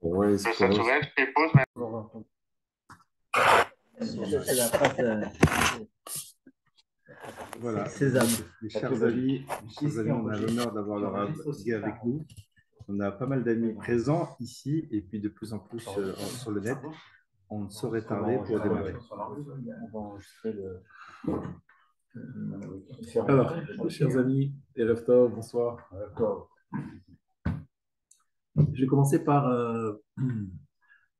Ouais, c'est ça. C'est la phrase Voilà, Sésame. mes chers amis, on a l'honneur d'avoir le Rav Guy avec nous. On a pas mal d'amis présents ici et puis de plus en plus sur le net. On ne saurait tarder pour démarrer. On va enregistrer le. Alors, chers amis, Erev Tov, bonsoir. Je vais commencer par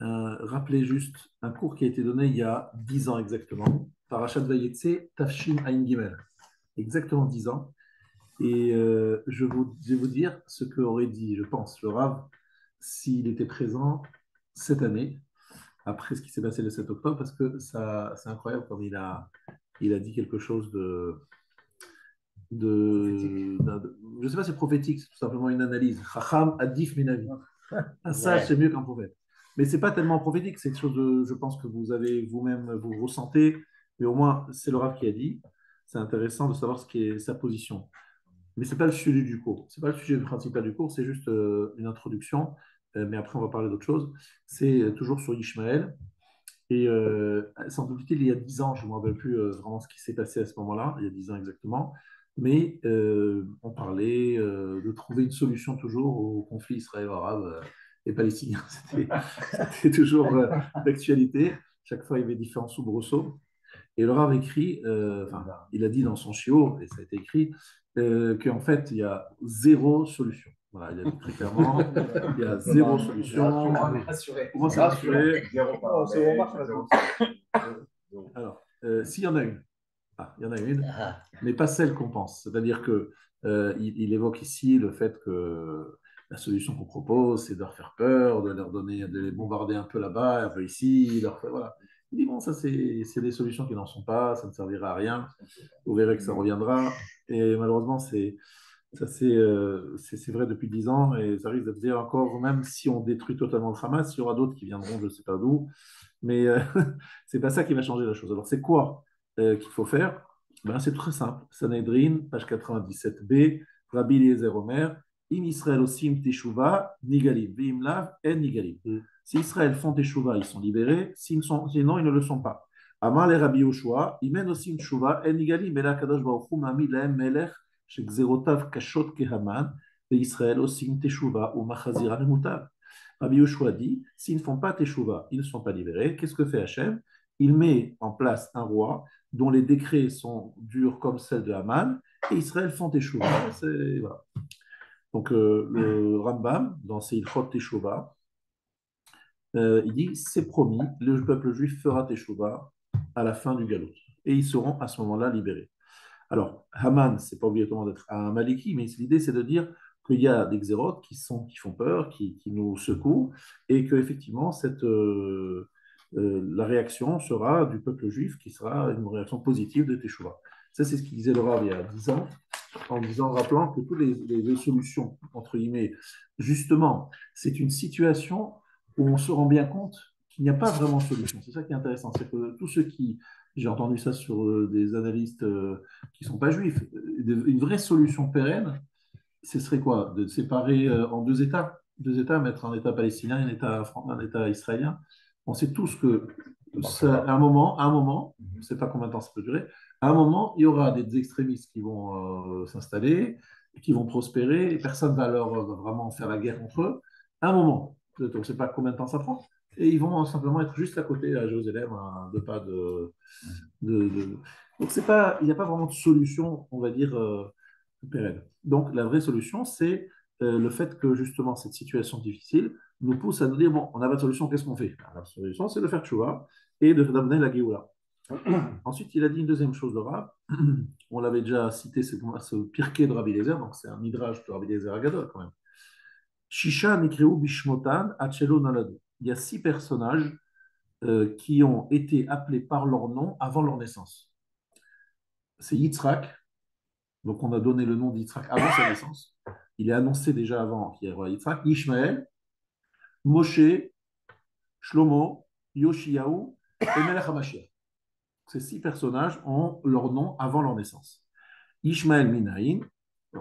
rappeler juste un cours qui a été donné il y a 10 ans exactement, par Rachat Vayetse, Tafshin Ayin Gimel. Exactement 10 ans. Et je vais vous dire ce qu'aurait dit, je pense, le Rav, s'il était présent cette année, après ce qui s'est passé le 7 octobre, parce que ça, c'est incroyable comme il a dit quelque chose je ne sais pas si c'est prophétique, c'est tout simplement une analyse. Chacham adif minavi. Un sage, c'est mieux qu'un prophète. Mais ce n'est pas tellement prophétique, c'est quelque chose de, je pense que vous avez vous-même, vous ressentez, mais au moins, c'est le Rav qui a dit. C'est intéressant de savoir ce qui est sa position. Mais ce n'est pas le sujet du cours. Ce n'est pas le sujet principal du cours, c'est juste une introduction. Mais après, on va parler d'autre chose. C'est toujours sur Ishmaël. Et sans doute, il y a 10 ans, je ne me rappelle plus vraiment ce qui s'est passé à ce moment-là, il y a 10 ans exactement. Mais on parlait de trouver une solution toujours au conflit israélo-arabe et palestinien. C'était toujours d'actualité. Chaque fois, il y avait différents soubresauts. Et le Rav écrit, il a dit dans son chiot, et ça a été écrit, qu'en fait, il y a zéro solution. Voilà, il a dit très clairement, il y a zéro solution. Comment ça rassuré? Alors, s'il y en a une, il y en a une, mais pas celle qu'on pense. C'est-à-dire que il évoque ici le fait que la solution qu'on propose, c'est de leur faire peur, de leur donner, de les bombarder un peu là-bas, un peu ici, voilà. Il dit bon, ça c'est des solutions qui n'en sont pas, ça ne servira à rien. Vous verrez que ça reviendra. Et malheureusement, c'est vrai depuis 10 ans et ça risque de dire encore, même si on détruit totalement le Hamas, il y aura d'autres qui viendront, je ne sais pas d'où. Mais c'est pas ça qui va changer la chose. Alors, c'est quoi qu'il faut faire? Ben, c'est très simple. Sanhedrin, page 97b, Rabbi Eliezer Omer, Im Israël osim teshuva, nigalim. Ve'im lav, en nigalim. Si Israël font teshuva, ils sont libérés. Sinon, ils ne le sont pas. Amar le Rabbi Yoshua, Imen osim teshuva, en nigalim. Et là, Kadosh Baruch Hu ma'amid lahem melech, shegzerotav kashot kehaman, ve'Israël osim teshuva, u'machazira memutav. Rabbi Yoshua dit, s'ils ne font pas teshuva, ils ne sont pas libérés. Qu'est-ce que fait Hachem? Il met en place un roi dont les décrets sont durs comme celles de Haman, et Israël font teshuva. Voilà. Donc le Rambam, dans ses Ilchot Teshuva, il dit, c'est promis, le peuple juif fera teshuva à la fin du galop. Et ils seront à ce moment-là libérés. Alors, Haman, c'est pas obligatoirement d'être un Maliki, mais l'idée, c'est de dire qu'il y a des xérotes qui font peur, qui nous secouent, et qu'effectivement, la réaction sera du peuple juif, qui sera une réaction positive de Teshuvah. Ça, c'est ce qu'il disait le Rav il y a 10 ans, rappelant que toutes les solutions, entre guillemets, justement, c'est une situation où on se rend bien compte qu'il n'y a pas vraiment de solution. C'est ça qui est intéressant, c'est que tous ceux qui, j'ai entendu ça sur des analystes qui ne sont pas juifs, une vraie solution pérenne, ce serait quoi? De séparer en deux États, mettre un État palestinien et un État israélien. On sait tous que à un moment, je ne sais pas combien de temps ça peut durer, à un moment, il y aura des extrémistes qui vont s'installer, qui vont prospérer, et personne ne va leur vraiment faire la guerre entre eux. À un moment, on ne sait pas combien de temps ça prend, et ils vont simplement être juste à côté, à Jérusalem, à 2 pas de... Donc, il n'y a pas vraiment de solution, on va dire, pérenne. Donc, la vraie solution, c'est le fait que, justement, cette situation difficile nous pousse à nous dire, bon, on n'a pas de solution, qu'est-ce qu'on fait? La solution, c'est de faire tchouva et d'amener la Géoula. Ensuite, il a dit une deuxième chose, le Rav. On l'avait déjà cité, ce pirké de Rabbi Eliezer, donc c'est un midrash de Rabbi Eliezer Agadol, quand même. Shisha Nikreu Bishmotan Achelo Naladu. Il y a 6 personnages qui ont été appelés par leur nom avant leur naissance. C'est Yitzhak, donc on a donné le nom d'Yitzhak avant sa naissance. Il est annoncé déjà avant qu'il y ait Yitzhak, Ishmaël, Moshe, Shlomo, Yoshiyahu et Melech HaMashiach. Ces 6 personnages ont leur nom avant leur naissance. Ishmaël Minaïn,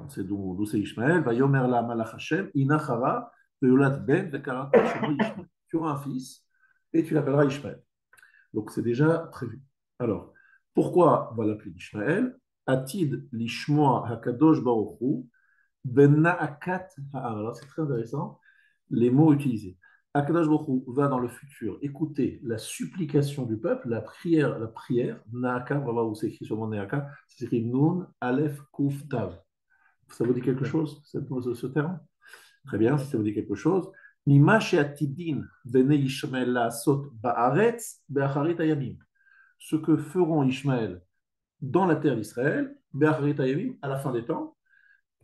c'est d'où c'est Ishmaël, Vayomer la Malach Hashem, Inachara, Ben, tu auras un fils et tu l'appelleras Ishmaël. Donc c'est déjà prévu. Alors, pourquoi on va l'appeler Ishmaël? Atid lishmoa hakadosh baruch hu ben na'akat ha'am. Alors c'est très intéressant, les mots utilisés. Hakadosh baruch hu va dans le futur écouter la supplication du peuple, la prière, na'aka, on va voir où c'est écrit sur mon na'aka, c'est écrit nun, aleph, kuf, tav. Ça vous dit quelque chose, ce terme? Très bien, si ça vous dit quelque chose. Mima she'atidin bene Ishmael la'asot ba'aretz be'acharit hayamim. Ce que feront Ishmaël dans la terre d'Israël, be'acharit hayamim, à la fin des temps.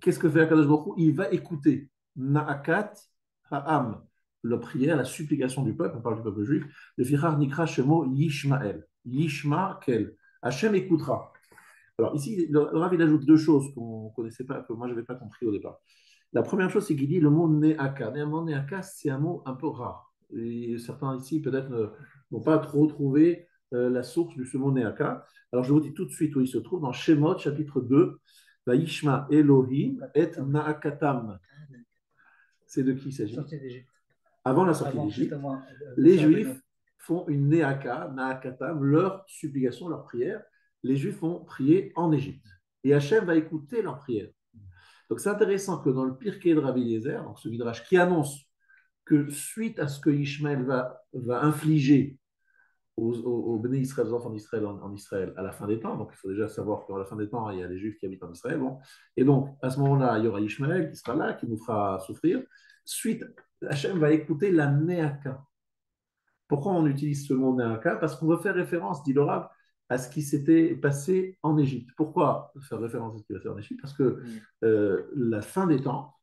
Qu'est-ce que fait Akadosh Baruch Hu? Il va écouter Na'akat ha'am, la prière, la supplication du peuple, on parle du peuple juif, le Fichar Nikra Shemo Yishmael. Yishmael. Hachem écoutera. Alors ici, le Rav il ajoute deux choses qu'on ne connaissait pas, que moi je n'avais pas compris au départ. La première chose, c'est qu'il dit le mot Ne'aka. Néanmoins, Ne'aka, c'est un mot un peu rare. Et certains ici, peut-être, n'ont pas trop trouvé la source de ce mot Ne'aka. Alors, je vous dis tout de suite où il se trouve, dans Shemot, chapitre 2, Vaishma Elohim et Na'akatam. C'est de qui il s'agit? Avant la sortie d'Égypte, les Juifs font une Ne'aka, Na'akatam, leur supplication, leur prière. Les Juifs vont prier en Égypte. Et Hachem va écouter leur prière. Donc c'est intéressant que dans le Pirkei de Rabbi Eliezer, donc ce midrash qui annonce que suite à ce que Ishmael va infliger aux Béné Israël, aux enfants d'Israël en Israël à la fin des temps, donc il faut déjà savoir qu'à la fin des temps, il y a les Juifs qui habitent en Israël, bon. Et donc à ce moment-là, il y aura Ishmael qui sera là, qui nous fera souffrir. Suite, Hachem va écouter la Néaka. Pourquoi on utilise ce mot Néaka? Parce qu'on veut faire référence, dit le Rav, à ce qui s'était passé en Égypte. Pourquoi faire référence à ce qui va se faire en Égypte? Parce que la fin des temps,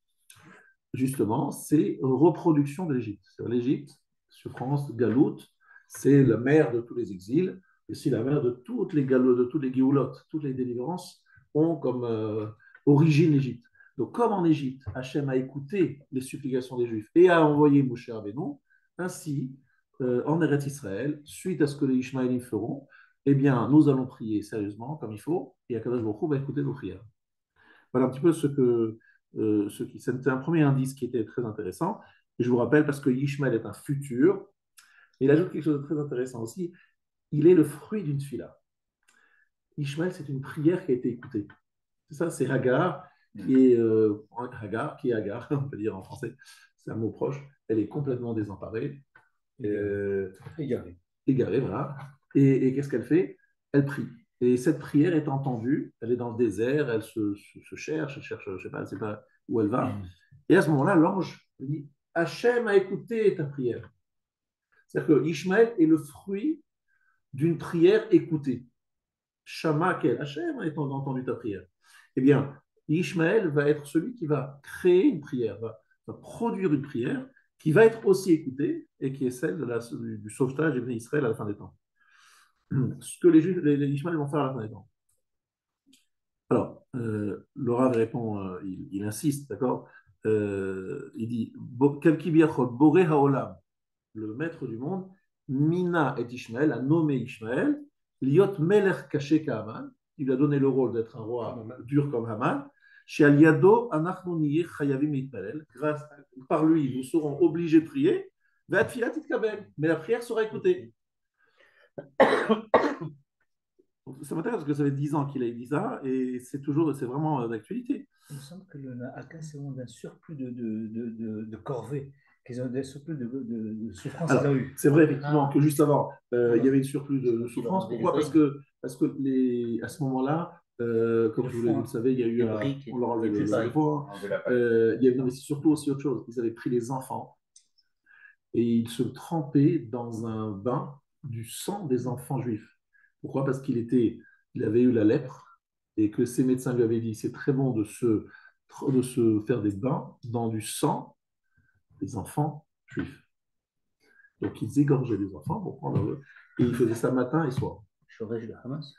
justement, c'est reproduction de l'Égypte. L'Égypte, souffrance, galoute, c'est la mère de tous les exils, et c'est la mère de toutes les galoutes, de toutes les géoulottes, toutes les délivrances ont comme origine l'Égypte. Donc, comme en Égypte, Hachem a écouté les supplications des Juifs et a envoyé Moshe Rabbeinu, ainsi, en Eretz Israël, suite à ce que les Ishmaélites feront, eh bien, nous allons prier sérieusement, comme il faut, et Akadosh Baruch Hu va écouter nos prières. Voilà un petit peu c'était un premier indice qui était très intéressant. Et je vous rappelle, parce que Ishmael est un futur, il ajoute quelque chose de très intéressant aussi, il est le fruit d'une fila. Ishmael, c'est une prière qui a été écoutée. C'est ça, c'est Hagar, qui est Hagar, on peut dire en français, c'est un mot proche. Elle est complètement désemparée. Égarée, voilà. Et qu'est-ce qu'elle fait? Elle prie. Et cette prière est entendue, elle est dans le désert, elle se cherche, je ne sais pas où elle va. Et à ce moment-là, l'ange dit, Hachem a écouté ta prière. C'est-à-dire que Ishmaël est le fruit d'une prière écoutée. Shama quel Hachem a entendu ta prière. Eh bien, Ishmaël va être celui qui va créer une prière, va produire une prière qui va être aussi écoutée et qui est celle du sauvetage des Israël à la fin des temps. Ce que les Ishmael vont faire à la fin des temps. Alors, le Rav répond, il insiste, d'accord. Il dit Boré Haolam, le maître du monde, Mina et Ishmael, a nommé Ishmael, Liot Melech Kaché Ka'aman, il lui a donné le rôle d'être un roi dur comme Haman. Chez Aliado, Anachnu Niyeh Chayavim Mitpalel, par lui, nous serons obligés de prier, mais la prière sera écoutée. Ça m'intéresse parce que ça fait 10 ans qu'il a dit ça et c'est vraiment d'actualité. Il me semble que le Naaka, c'est un surplus de corvée, qu'ils ont des surplus de souffrance. Alors, c'est vrai effectivement que juste avant, il y avait une surplus de souffrance. Pourquoi? Parce que à ce moment-là, comme vous le savez, il y a eu on leur enlevait le poids. Mais c'est surtout aussi autre chose. Ils avaient pris les enfants et ils se trempaient dans un bain du sang des enfants juifs. Pourquoi? Parce il avait eu la lèpre et que ses médecins lui avaient dit c'est très bon de se faire des bains dans du sang des enfants juifs. Donc ils égorgeaient les enfants pour prendre eux et ils faisaient ça matin et soir. Chorège de Hamas.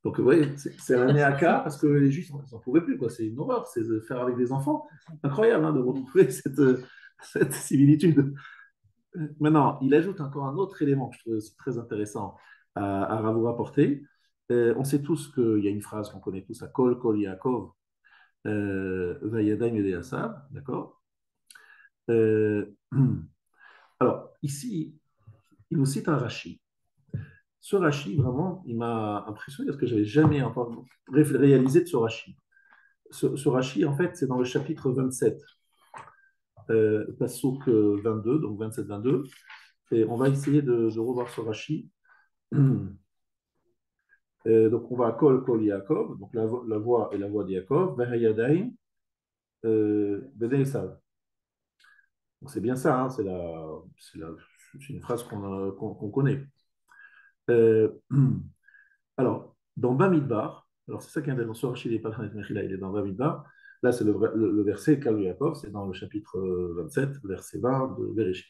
Donc vous voyez, c'est un néaka parce que les juifs n'en pouvaient plus. Quoi. C'est une horreur, c'est de faire avec des enfants. Incroyable de retrouver cette similitude. Maintenant, il ajoute encore un autre élément que je trouve aussi très intéressant à vous rapporter. On sait tous qu'il y a une phrase qu'on connaît tous, à Kol Yaakov, Vayadam Yedeasav, d'accord? Euh, alors, ici, il nous cite un Rashi. Ce Rashi, vraiment, il m'a impressionné parce que je n'avais jamais réalisé de ce Rashi. Ce Rashi, en fait, c'est dans le chapitre 27, Passouk 22, donc 27-22. Et on va essayer de revoir ce Rashi. Donc, on va à Kol Yaakov, donc la voix et la voix de Yaakov, Vehayadaim, Bnei Esav. Donc, c'est bien ça, hein, c'est une phrase qu'on connaît. Euh, alors, dans Bamidbar, alors c'est ça qui est intéressant, sur Rachid et Palchanit Mechila, il est dans Bamidbar. Là, c'est le verset Kal Yaakov, c'est dans le chapitre 27, verset 20 de Bereshit.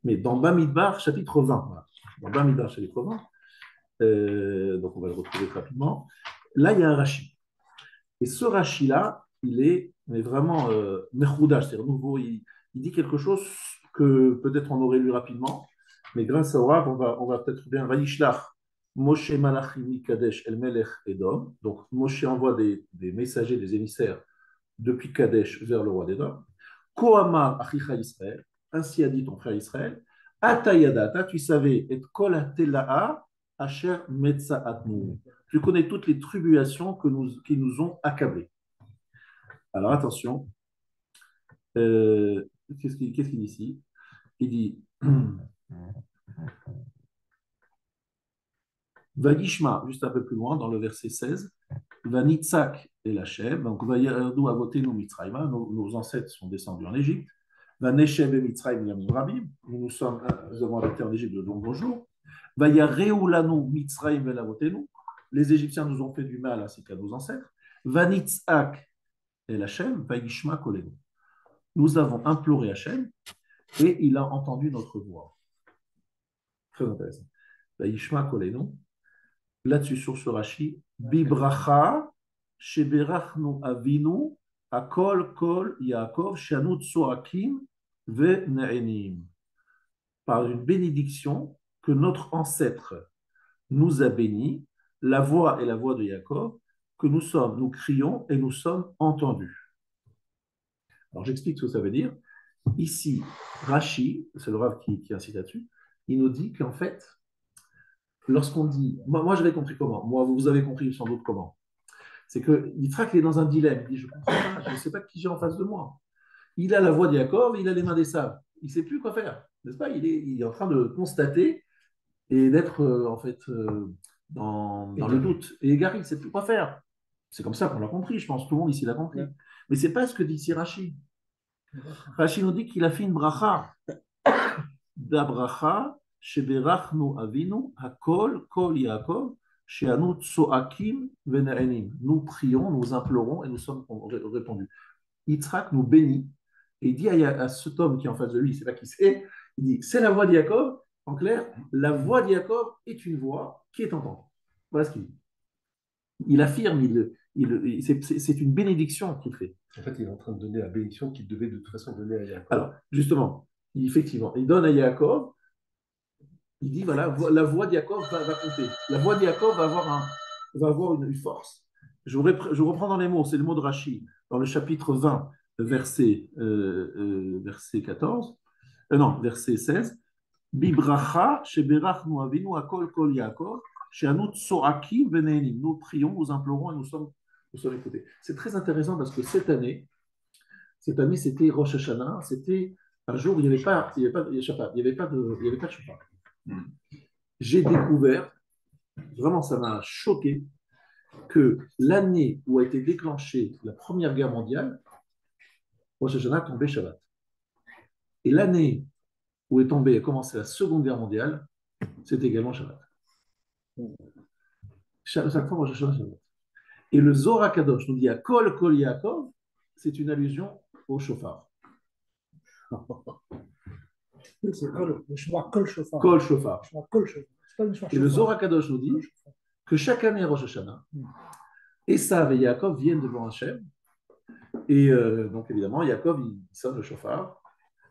Mais dans Bamidbar, chapitre 20, voilà. Dans Bamidbar, chapitre 20, donc on va le retrouver rapidement. Là, il y a un Rashi. Et ce Rashi-là, il est mais vraiment mechoudash, c'est-à-dire nouveau. Il dit quelque chose que peut-être on aurait lu rapidement, mais grâce à Rav, on va peut-être bien. Vayishlach, Moshe Malachim Kadesh El Melech Edom. Donc Moshe envoie des messagers, des émissaires depuis Kadesh vers le roi d'Edom. Kohamar Achicha Israël, ainsi a dit ton frère Israël. Atayadata, tu savais, et Kol Atela'a Asher Metzaatnu. Tu connais toutes les tribulations qui nous ont accablés. Alors attention, qu'est-ce qu'il dit ici? Il dit Vagishma, juste un peu plus loin, dans le verset 16, Vanitzak et Lachem, donc Vayerdu Avotenu Mitzrayma, nos ancêtres sont descendus en Égypte, Vaneshem et Mitzrayim Yamim Rabim, nous avons habité en Égypte de nombreux jours, Vayareulanu Mitzrayim Velavotenu, les Égyptiens nous ont fait du mal ainsi qu'à nos ancêtres, Vanitzak et Lachem, Vayishma Kolenu. Nous avons imploré Hachem et il a entendu notre voix. Très intéressant. Vayishma Kolenu. Là-dessus, sur ce Rashi, Bibracha, Sheberachnu Avinu, Akol Kol Yaakov, Shanut Soakim, Ve Ne'enim. Par une bénédiction que notre ancêtre nous a bénis, la voix est la voix de Yaakov, que nous crions et nous sommes entendus. Alors j'explique ce que ça veut dire. Ici, Rashi, c'est le Rav qui incite là-dessus, il nous dit qu'en fait, lorsqu'on dit, moi j'avais compris comment, moi vous avez compris sans doute comment, c'est que Yitzhak est dans un dilemme, il dit je ne comprends pas, je ne sais pas qui j'ai en face de moi. Il a la voix de Yaakov, il a les mains d'Esav, il ne sait plus quoi faire, n'est-ce pas, il est en train de constater et d'être en fait dans le doute, et égaré, il ne sait plus quoi faire. C'est comme ça qu'on l'a compris, je pense, tout le monde ici l'a compris. Mais ce n'est pas ce que dit ici Rashi. Rashi nous dit qu'il a fait une bracha, d'Abracha, Sheberachnu Avinu, Hakol, Kol Yaakov, Sheanu Tsoakim Vene'enim. Nous prions, nous implorons et nous sommes répondus. Yitzhak nous bénit et il dit à cet homme qui est en face de lui, il ne sait pas qui c'est, il dit c'est la voix de Yaakov. En clair, la voix de Yaakov est une voix qui est entendue. Voilà ce qu'il dit. Il affirme, c'est une bénédiction qu'il fait. En fait, il est en train de donner la bénédiction qu'il devait de toute façon donner à Yaakov. Alors, justement, effectivement, il donne à Yaakov, il dit, voilà, la voix de Yaakov va compter. La voix de Yaakov va avoir une force. Je reprends dans les mots, c'est le mot de Rashi, dans le chapitre 20, verset 14, non, verset 16. Bibracha, sheberachnu avinu, akol kol Yaakov, she'anu tsoakim vene'enim. Nous prions, nous implorons et nous sommes écoutés. C'est très intéressant parce que cette année, c'était Rosh Hashanah, c'était un jour où il n'y avait pas de shofar. J'ai découvert, vraiment ça m'a choqué, que l'année où a été déclenchée la Première Guerre mondiale, Rosh Hashanah tombait Shabbat. Et l'année où a commencé la Seconde Guerre mondiale, c'était également Shabbat. Chaque fois, Rosh Hashanah, Shabbat. Et le Zohar Kadosh nous dit à Kol Kol Yaakov, c'est une allusion au shofar. C'est le shofar, Kol Shofar. Kol Shofar. Et le Zohar Kadosh nous dit que chaque année à Rosh Hashanah, Esav et Yaakov viennent devant Hachem. Et donc évidemment, Yaakov, il sonne le shofar.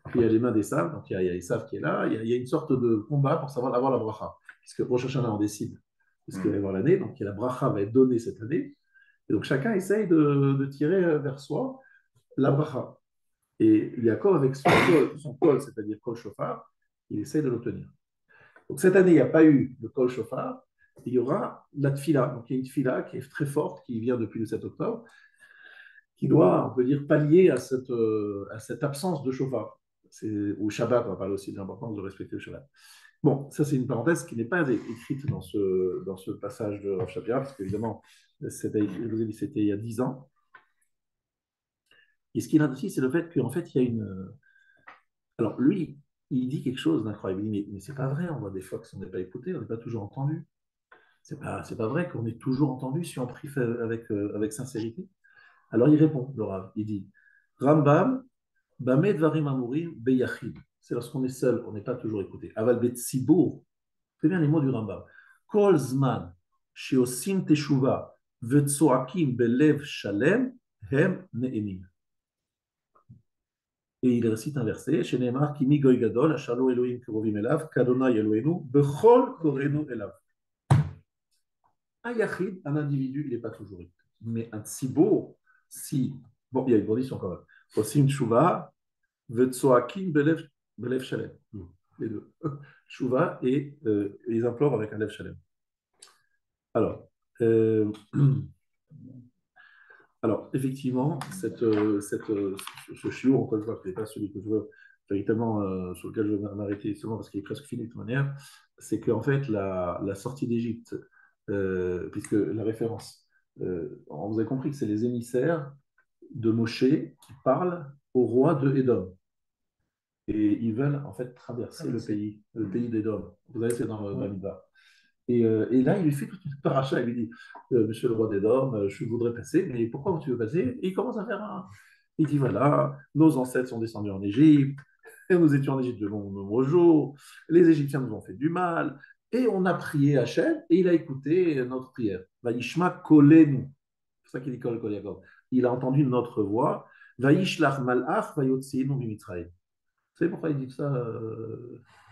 Puis il y a les mains d'Esav, donc il y a Esav qui est là. Il y a une sorte de combat pour savoir avoir la bracha. Puisque Rosh Hashanah, on décide de ce qu'il va y avoir l'année. Donc la bracha va être donnée cette année. Et donc chacun essaye de tirer vers soi la bracha. Et Yaakov, avec son col, c'est-à-dire kol shofar, il essaie de l'obtenir. Donc cette année, il n'y a pas eu le kol shofar, il y aura la tfila. Donc il y a une tfila qui est très forte, qui vient depuis le 7 octobre, qui doit, on peut dire, pallier à cette absence de shofar. Au Shabbat, on va parler aussi de l'importance de respecter le Shabbat. Bon, ça c'est une parenthèse qui n'est pas écrite dans ce passage de Rav Shapira, parce qu'évidemment, c'était il y a 10 ans. Et ce qu'il a aussi, c'est le fait qu'en fait, il y a une. Alors lui, il dit quelque chose d'incroyable. Il dit, mais c'est pas vrai, on voit des fois qu'on n'est pas écouté, on n'est pas toujours entendu. C'est pas vrai qu'on est toujours entendu si on prie avec sincérité. Alors il répond, le Rav, il dit Rambam, Bamed Varim Amurim Beyachid. C'est lorsqu'on est seul, on n'est pas toujours écouté. Aval Betsibour, c'est bien les mots du Rambam. Kol Zman, Sheosim Teshuva, Vetsoakim Belev Shalem, Hem Ne'emim. Et il récite un verset, chez Neymar, Kimi Goy Gadol, Ashalo Elohim Kerovim Elav, Kadona Elohenu, Bechol Korenu Elav. Un yachid, un individu, il n'est pas toujours écouté. Mais un tsibour, si, bon, il y a une condition quand même. Osim Tshuva, Vetsoakim Belev Shalem. Les deux. Tshuva et ils implorent avec un Lev Shalem. Alors, euh, alors effectivement, ce chiot, encore une fois, ce n'est pas celui que je veux véritablement, sur lequel je vais m'arrêter seulement parce qu'il est presque fini de toute manière, c'est qu'en fait, la sortie d'Égypte, puisque la référence, vous avez compris que c'est les émissaires de Moshe qui parlent au roi de Édom. Et ils veulent en fait traverser le pays d'Édom. Vous avez c'est dans le Bamidbar. Et là, il lui fait toute une paracha. Il lui dit Monsieur le roi d'Édom, je voudrais passer, mais pourquoi tu veux passer? Et il commence à faire un. Il dit voilà, nos ancêtres sont descendus en Égypte, et nous étions en Égypte de nombreux jours, les Égyptiens nous ont fait du mal, et on a prié Hachem, et il a écouté notre prière. Vaishma kolenu. C'est ça qu'il dit Kol Kol Yaakov. Il a entendu notre voix. Vaishlach malach vayotzienu mimitzraïm. Vous savez pourquoi il dit ça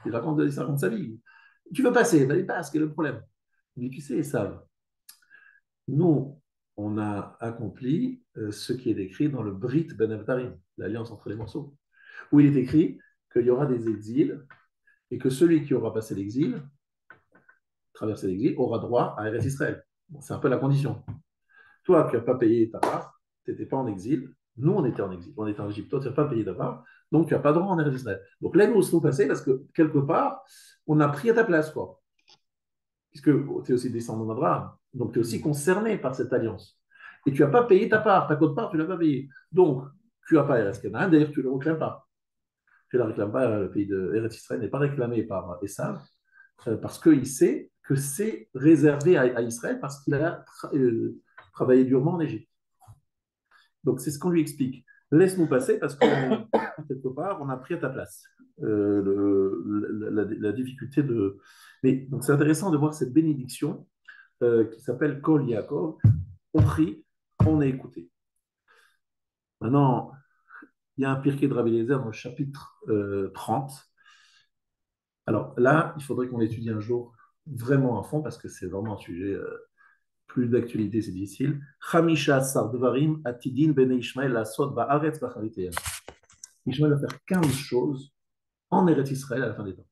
il raconte sa vie. Tu veux passer, vas-y, passe, quel est le problème? Il dit, tu sais, Esav, nous, on a accompli ce qui est écrit dans le Brit Ben Abtarim, l'alliance entre les morceaux, où il est écrit qu'il y aura des exils et que celui qui aura passé l'exil, traversé l'exil, aura droit à Eretz Israël. Bon, c'est un peu la condition. Toi, tu n'as pas payé ta part, tu n'étais pas en exil. Nous, on était en exil. On était en Égypte. Toi, tu n'as pas payé ta part. Donc, tu n'as pas droit en Eretz Israël. Donc, là, nous, nous passer parce que, quelque part, on a pris à ta place, quoi. Puisque tu es aussi descendant d'Abraham. Donc, tu es aussi concerné par cette alliance. Et tu n'as pas payé ta part. Ta quote-part, tu ne l'as pas payée. Donc, tu n'as pas Eretz Canaan. D'ailleurs, tu ne le réclament pas. Tu ne le réclame pas. Le pays de Eretz Israël n'est pas réclamé par Esav parce qu'il sait que c'est réservé à Israël parce qu'il a travaillé durement en Égypte. Donc, c'est ce qu'on lui explique. Laisse-nous passer parce que, quelque part, on a pris à ta place. La difficulté de. Mais donc, c'est intéressant de voir cette bénédiction qui s'appelle Kol Yaakov. On prie, on est écouté. Maintenant, il y a un Pirkei de Rabbi Eliezer dans le chapitre 30. Alors là, il faudrait qu'on l'étudie un jour vraiment à fond parce que c'est vraiment un sujet plus d'actualité, c'est difficile. Chamisha Sardvarim Atidin Ben Ishmael Asod Ba'aretz Ba'chariteya. Ishmael va faire 15 choses en Eretz Israël à la fin des temps.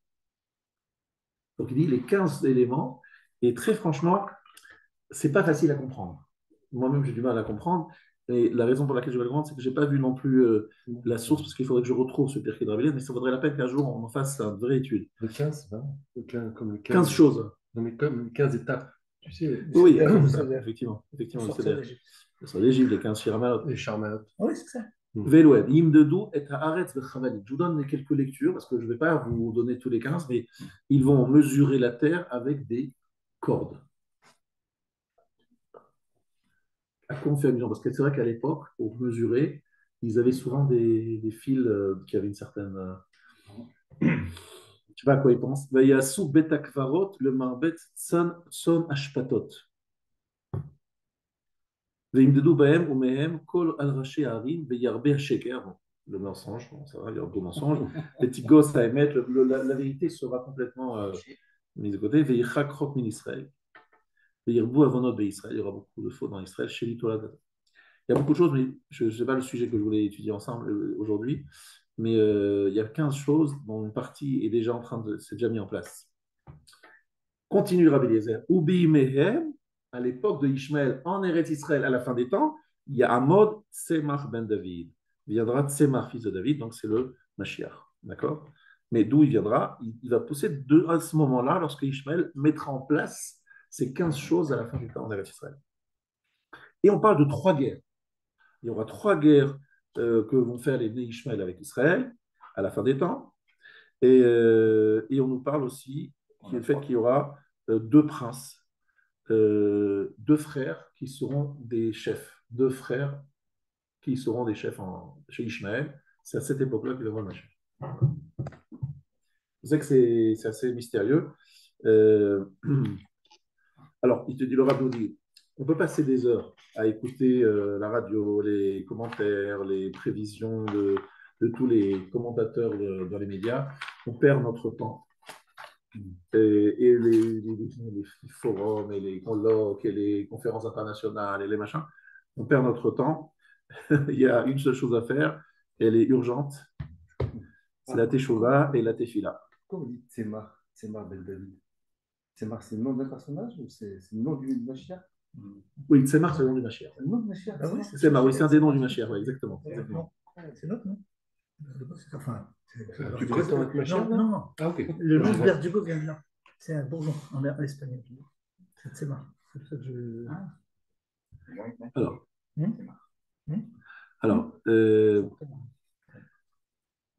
Donc il dit les 15 éléments, et très franchement, c'est pas facile à comprendre. Moi-même, j'ai du mal à comprendre. Et la raison pour laquelle je vais le comprendre, c'est que je n'ai pas vu non plus la source, parce qu'il faudrait que je retrouve ce Pirkei de Rabbi Eliezer, mais ça vaudrait la peine qu'un jour on en fasse une vraie étude. Le 15, vraiment. Comme le 15 choses. Non, mais comme 15 étapes. Tu sais, oui, effectivement. Effectivement, sortir d'Égypte. Sur l'Égypte, les 15 Shiramalot. les charmalot. Oui, c'est ça. Veloed, Yimdedou et Haaretz Vechavali. Je vous donne quelques lectures parce que je ne vais pas vous donner tous les 15, mais ils vont mesurer la terre avec des cordes. À quoi on fait allusion? Parce que c'est vrai qu'à l'époque, pour mesurer, ils avaient souvent des fils qui avaient une certaine. Je ne sais pas à quoi ils pensent. Vayasu betakvarot le marbet son ashpatot. Veimdedou bahem umehem kol al rashi harim veyarbe hasheker. Le mensonge, bon, ça va, il y a un peu de mensonge. Les petits gosses à émettre, la vérité sera complètement mise de côté. Veyichak rok min Israël. Veyirbu avonot be Israël. Il y aura beaucoup de fautes dans Israël. Chez l'Itola. Il y a beaucoup de choses, mais je sais pas le sujet que je voulais étudier ensemble aujourd'hui. Mais il y a 15 choses dont une partie est déjà en train de, c'est déjà mis en place. Continue Rabbi Eliezer. Ubi Mehem, à l'époque de Ishmaël, en Eretz Israël, à la fin des temps, il y a Amod Tzemach ben David. Il viendra Tzemach, fils de David, donc c'est le Mashiach. D'accord? Mais d'où il viendra? Il va pousser à ce moment-là, lorsque Ishmaël mettra en place ces 15 choses à la fin du temps en Eretz Israël. Et on parle de 3 guerres. Il y aura 3 guerres que vont faire les Bnei Ishmaël avec Israël à la fin des temps. Et on nous parle aussi du fait qu'il y aura 2 princes, 2 frères qui seront des chefs, 2 frères qui seront des chefs chez Ishmaël. C'est à cette époque-là qu'il y aura le Mashiach. Vous savez que c'est assez mystérieux. Alors, il te dit, le Rav nous dit, on peut passer des heures à écouter la radio, les commentaires, les prévisions de tous les commentateurs dans les médias. On perd notre temps. Et les forums, et les colloques, et les conférences internationales, et les machins, on perd notre temps. Il y a une seule chose à faire, et elle est urgente. C'est la Teshuvah et la Tefila. Pourquoi vous dites Tzemach Ben David? Tzemach, c'est le nom d'un personnage ou c'est le nom du Mashiach? Oui, Tzemach, c'est le nom du Mashiach. C'est le nom du Mashiach. Ah oui, Tzemach, oui, c'est un des noms du Mashiach, ouais, exactement. C'est notre nom. Enfin, Tu connais ton Mashiach? non, non. Ah, ok. Le nom de Verdugo vient de là. C'est un bourgeon en espagnol. C'est Tsema. C'est pour ça que je. Alors, Hmm? alors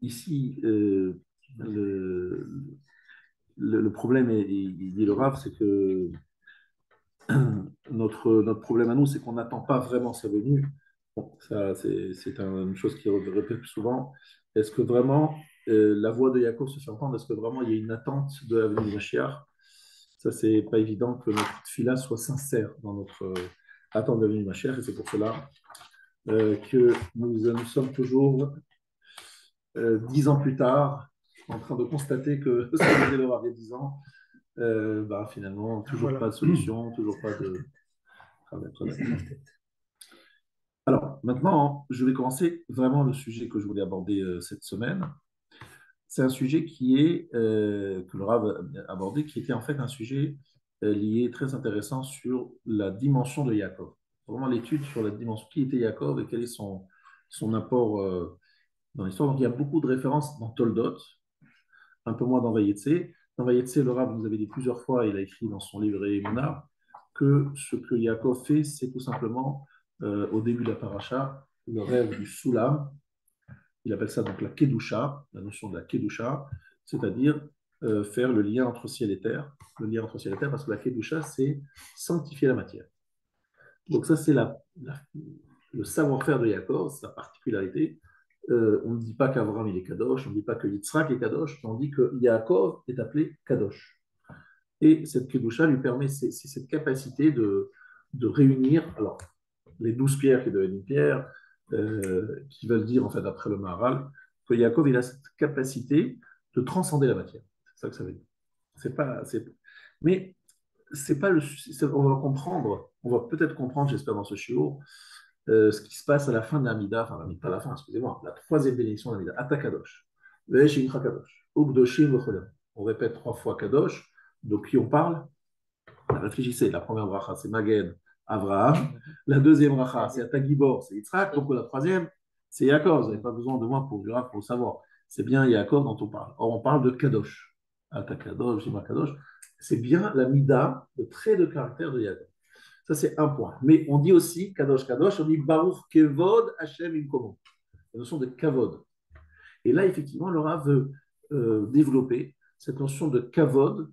ici, le problème, il dit le Rav, c'est que notre problème à nous, c'est qu'on n'attend pas vraiment sa venue. Bon, ça, c'est une chose qui répète souvent. Est-ce que vraiment la voix de Yaakov se fait entendre? Est-ce que vraiment il y a une attente de la venue de Mashiach? Ça, c'est pas évident que notre fila soit sincère dans notre attente de la venue de Mashiach. Et c'est pour cela que nous sommes toujours 10 ans plus tard en train de constater que ce que disait le Rav il y a 10 ans, finalement, toujours pas de solution, toujours pas de. Alors, maintenant, je vais commencer vraiment le sujet que je voulais aborder cette semaine. C'est un sujet que le Rav a abordé, qui était en fait un sujet lié très intéressant sur la dimension de Yaakov. Vraiment l'étude sur la dimension, qui était Yaakov et quel est son apport dans l'histoire. Donc, il y a beaucoup de références dans Toldot, un peu moins dans Vayetse. Dans Vayetse, le Rav nous avait dit plusieurs fois, il a écrit dans son livre Emouna, que ce que Yaakov fait, c'est tout simplement, au début de la paracha, le rêve du Soulam. Il appelle ça donc la Kedusha, la notion de la Kedusha, c'est-à-dire faire le lien entre ciel et terre. Le lien entre ciel et terre, parce que la Kedusha, c'est sanctifier la matière. Donc ça, c'est le savoir-faire de Yaakov, sa particularité. On ne dit pas qu'Abraham il est Kadosh, on ne dit pas que Yitzhak est Kadosh, on dit que Yaakov est appelé Kadosh. Et cette Kedusha lui permet, c'est cette capacité de réunir, alors, les 12 pierres qui deviennent une pierre, qui veulent dire, en fait, d'après le Maharal, que Yaakov, il a cette capacité de transcender la matière. C'est ça que ça veut dire. Mais c'est pas on va comprendre, on va peut-être comprendre, j'espère, dans ce shiur, ce qui se passe à la fin de l'Amida, enfin, pas la fin, excusez-moi, la troisième bénédiction de l'Amida, Atakadosh, Ve'eshimcha Kadosh, Ubdoshim V'cholam. On répète 3 fois Kadosh, de qui on parle? Réfléchissez, la première bracha, c'est Magen, Avraham. La deuxième bracha, c'est Atagibor, c'est Yitzhak. Donc la troisième, c'est Yaakov. Vous n'avez pas besoin de moi pour le savoir. C'est bien Yaakov dont on parle. Or, on parle de Kadosh. Atakadosh, Shima Kadosh. C'est bien la mida, le trait de caractère de Yaakov. Ça, c'est un point. Mais on dit aussi Kadosh, Kadosh, on dit Baruch Kevod Hashem Imkomo. La notion de Kavod. Et là, effectivement, le Rav veut développer cette notion de Kavod.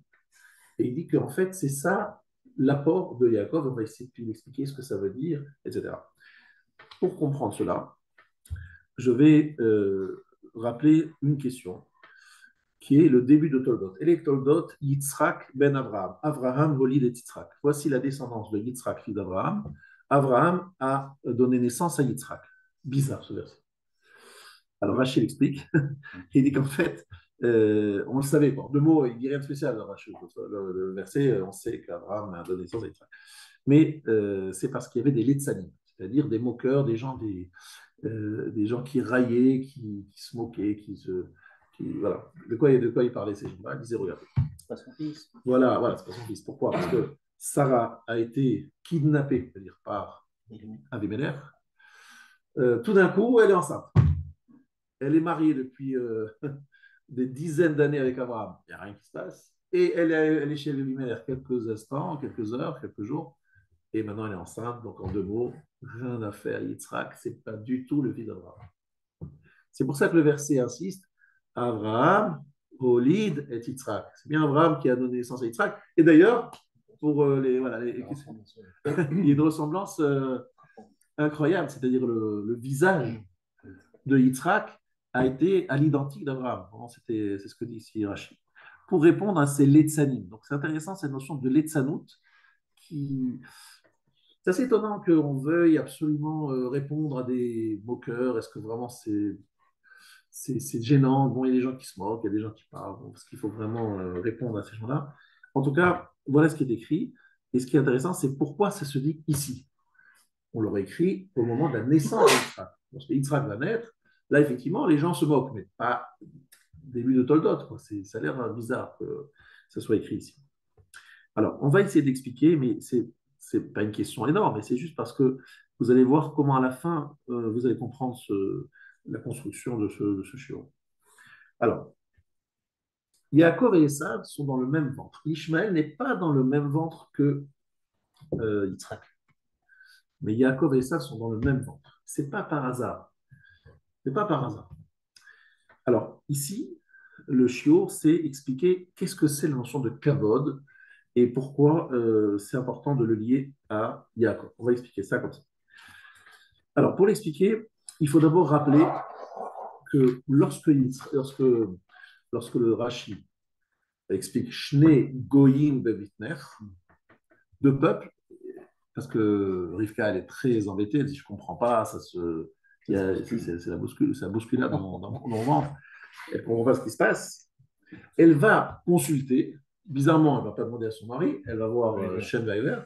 Et il dit qu'en fait, c'est ça l'apport de Yaakov. On va essayer d'expliquer ce que ça veut dire, etc. Pour comprendre cela, je vais rappeler une question qui est le début de Toldot. Et les Toldot, Yitzhak ben Abraham. Abraham volide et Yitzhak. Voici la descendance de Yitzhak, fils d'Abraham. Abraham a donné naissance à Yitzhak. Bizarre ce verset. Alors Rachel explique. Il dit qu'en fait, on le savait. Bon, le mot, il dit rien de spécial dans Rachel. Le verset, on sait qu'Abraham a donné naissance à Yitzhak. Mais c'est parce qu'il y avait des Litzanim. c'est-à-dire des moqueurs, des gens qui raillaient, qui se moquaient, voilà. De quoi il parlait ces gens-là? Il disait, regardez. C'est pas son fils. Voilà, c'est pas son fils. Pourquoi? Parce que Sarah a été kidnappée, c'est-à-dire par Abimelech. Tout d'un coup, elle est enceinte. Elle est mariée depuis des dizaines d'années avec Abraham. Il n'y a rien qui se passe. Et elle est chez Abimelech quelques instants, quelques heures, quelques jours. Et maintenant, elle est enceinte. Donc, en deux mots, rien à faire. Yitzhak, ce n'est pas du tout le fils d'Abraham. C'est pour ça que le verset insiste. Abraham, Holid et Yitzhak. C'est bien Abraham qui a donné naissance à Yitzhak. Et d'ailleurs, pour il y a une ressemblance incroyable, c'est-à-dire le visage de Yitzhak a été à l'identique d'Abraham. C'est ce que dit ici Rachid. Pour répondre à ces letzanim. Donc c'est intéressant cette notion de letzanout qui. C'est assez étonnant qu'on veuille absolument répondre à des moqueurs. Est-ce que vraiment c'est gênant? Bon, il y a des gens qui se moquent, il y a des gens qui parlent. Bon, parce qu'il faut vraiment répondre à ces gens-là. En tout cas, voilà ce qui est écrit. Et ce qui est intéressant, c'est pourquoi ça se dit ici. On l'aurait écrit au moment de la naissance d'Yitzhak. Lorsque Yitzhak va naître, là, effectivement, les gens se moquent, mais pas début de Toldot. Ça a l'air bizarre que ça soit écrit ici. Alors, on va essayer d'expliquer, mais c'est pas une question énorme, mais c'est juste parce que vous allez voir comment à la fin, vous allez comprendre la construction de ce chiot. Alors, Yaakov et Esav sont dans le même ventre. Ishmaël n'est pas dans le même ventre que Yitzhak. Mais Yaakov et Esav sont dans le même ventre. C'est pas par hasard. C'est pas par hasard. Alors, ici, le chiot, c'est expliquer qu'est-ce que c'est la notion de kavod et pourquoi c'est important de le lier à Yaakov. On va expliquer ça comme ça. Alors, pour l'expliquer, il faut d'abord rappeler que lorsque le Rashi explique Shne Goyim Bevitner, deux peuples, parce que Rivka, elle est très embêtée, elle dit, je ne comprends pas, c'est la bousculade dans mon ventre, elle ne comprend pas ce qui se passe. Elle va consulter, bizarrement, elle ne va pas demander à son mari, elle va voir Shem Vaïver,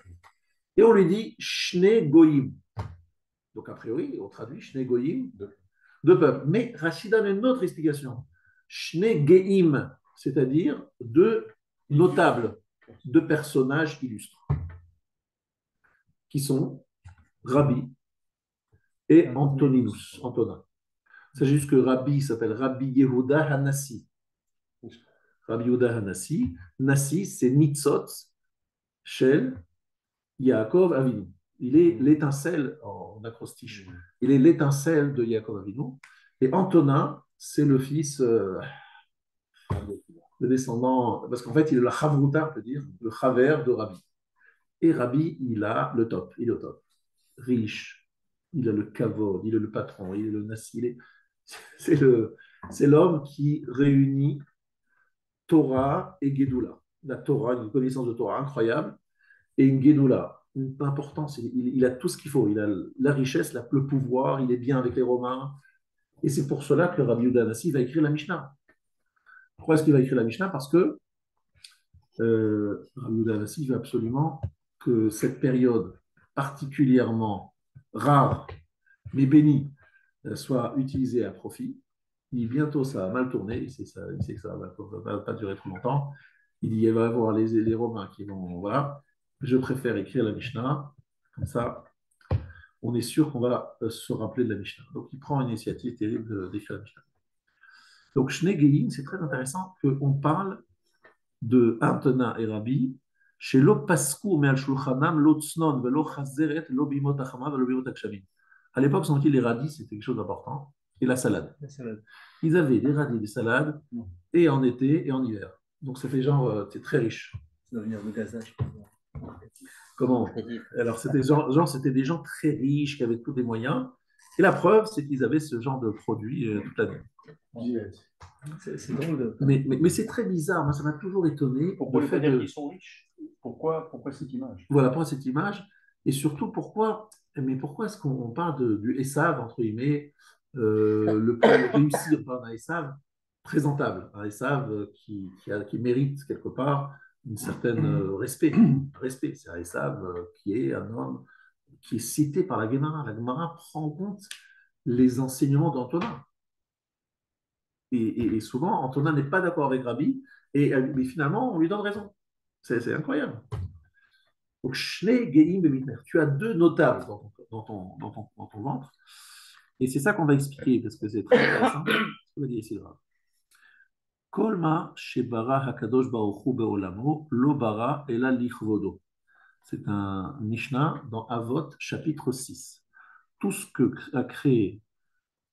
et on lui dit Shne Goyim. Donc, a priori, on traduit Shne Goyim, deux peuples. Mais Rachid donne une autre explication. Shne Geim, c'est-à-dire deux notables, deux personnages illustres, qui sont Rabbi et Antoninus, Antonin. C'est juste que Rabbi s'appelle Rabbi Yehuda Hanassi. Rabbi Yehuda Hanassi. Nassi, c'est Nitzot Shel Yaakov Avinu. Il est l'étincelle en acrostiche. Il est l'étincelle de Yaakov Avinu. Et Antonin, c'est le fils, le descendant, parce qu'en fait, il est le Chavruta, on peut dire, le Chaver de Rabbi. Et Rabbi, il a le top, il est au top. Riche, il a le kavod, il est le patron, il est le nassi. C'est l'homme qui réunit Torah et Gedula. La Torah, une connaissance de Torah incroyable, et une Gedula, une importance. Il a tout ce qu'il faut. Il a la richesse, le pouvoir, il est bien avec les Romains. Et c'est pour cela que Rabbi Yehuda Hanassi va écrire la Mishnah. Pourquoi est-ce qu'il va écrire la Mishnah? Parce que Rabbi Yehuda Hanassi veut absolument que cette période particulièrement rare, mais bénie, soit utilisée à profit. Il dit bientôt ça va mal tourner, il sait que ça ne va pas durer trop longtemps. Il dit il va y avoir les Romains qui vont. Voilà, je préfère écrire la Mishnah, comme ça on est sûr qu'on va se rappeler de la Mishnah. Donc il prend une initiative terrible d'écrire la Mishnah. Donc Shne Geim, c'est très intéressant qu'on parle de Antonin et Rabbi chez lo pasku me al shulchanam lo tznon velo chazeret lo bimot achama velo bimot akshavim. À l'époque, semble-t-il, les radis, c'était quelque chose d'important. Et la salade. Ils avaient des radis, des salades, et en été et en hiver. Donc, ça fait genre, c'est très riche. Ça doit venir de Gaza, je pense. Comment? Alors, c'était des gens très riches qui avaient tous les moyens. Et la preuve, c'est qu'ils avaient ce genre de produit toute l'année. C'est drôle. Mais c'est très bizarre. Moi, ça m'a toujours étonné. Pourquoi les dire qu'ils sont riches? Pourquoi cette image? Voilà, pourquoi cette image? Et surtout, pourquoi est-ce qu'on parle du Esav, entre guillemets, le plus réussi, on parle d'un Esav présentable, un Esav qui mérite quelque part un certain respect. C'est un Esav qui est un homme qui est cité par la Gemara. La Gemara prend en compte les enseignements d'Antonin. Et souvent, Antonin n'est pas d'accord avec Rabbi, mais finalement, on lui donne raison. C'est incroyable. Donc, Shnei Geim Bemitner. Tu as deux notables dans ton ventre. Et c'est ça qu'on va expliquer, parce que c'est très intéressant. Ce que dit ici le Rav. Kolma Shebara Hakadosh Baruch Hu Beolamo Lo Bara Ela Lichvodo. C'est un Mishnah dans Avot, chapitre 6. Tout ce que a créé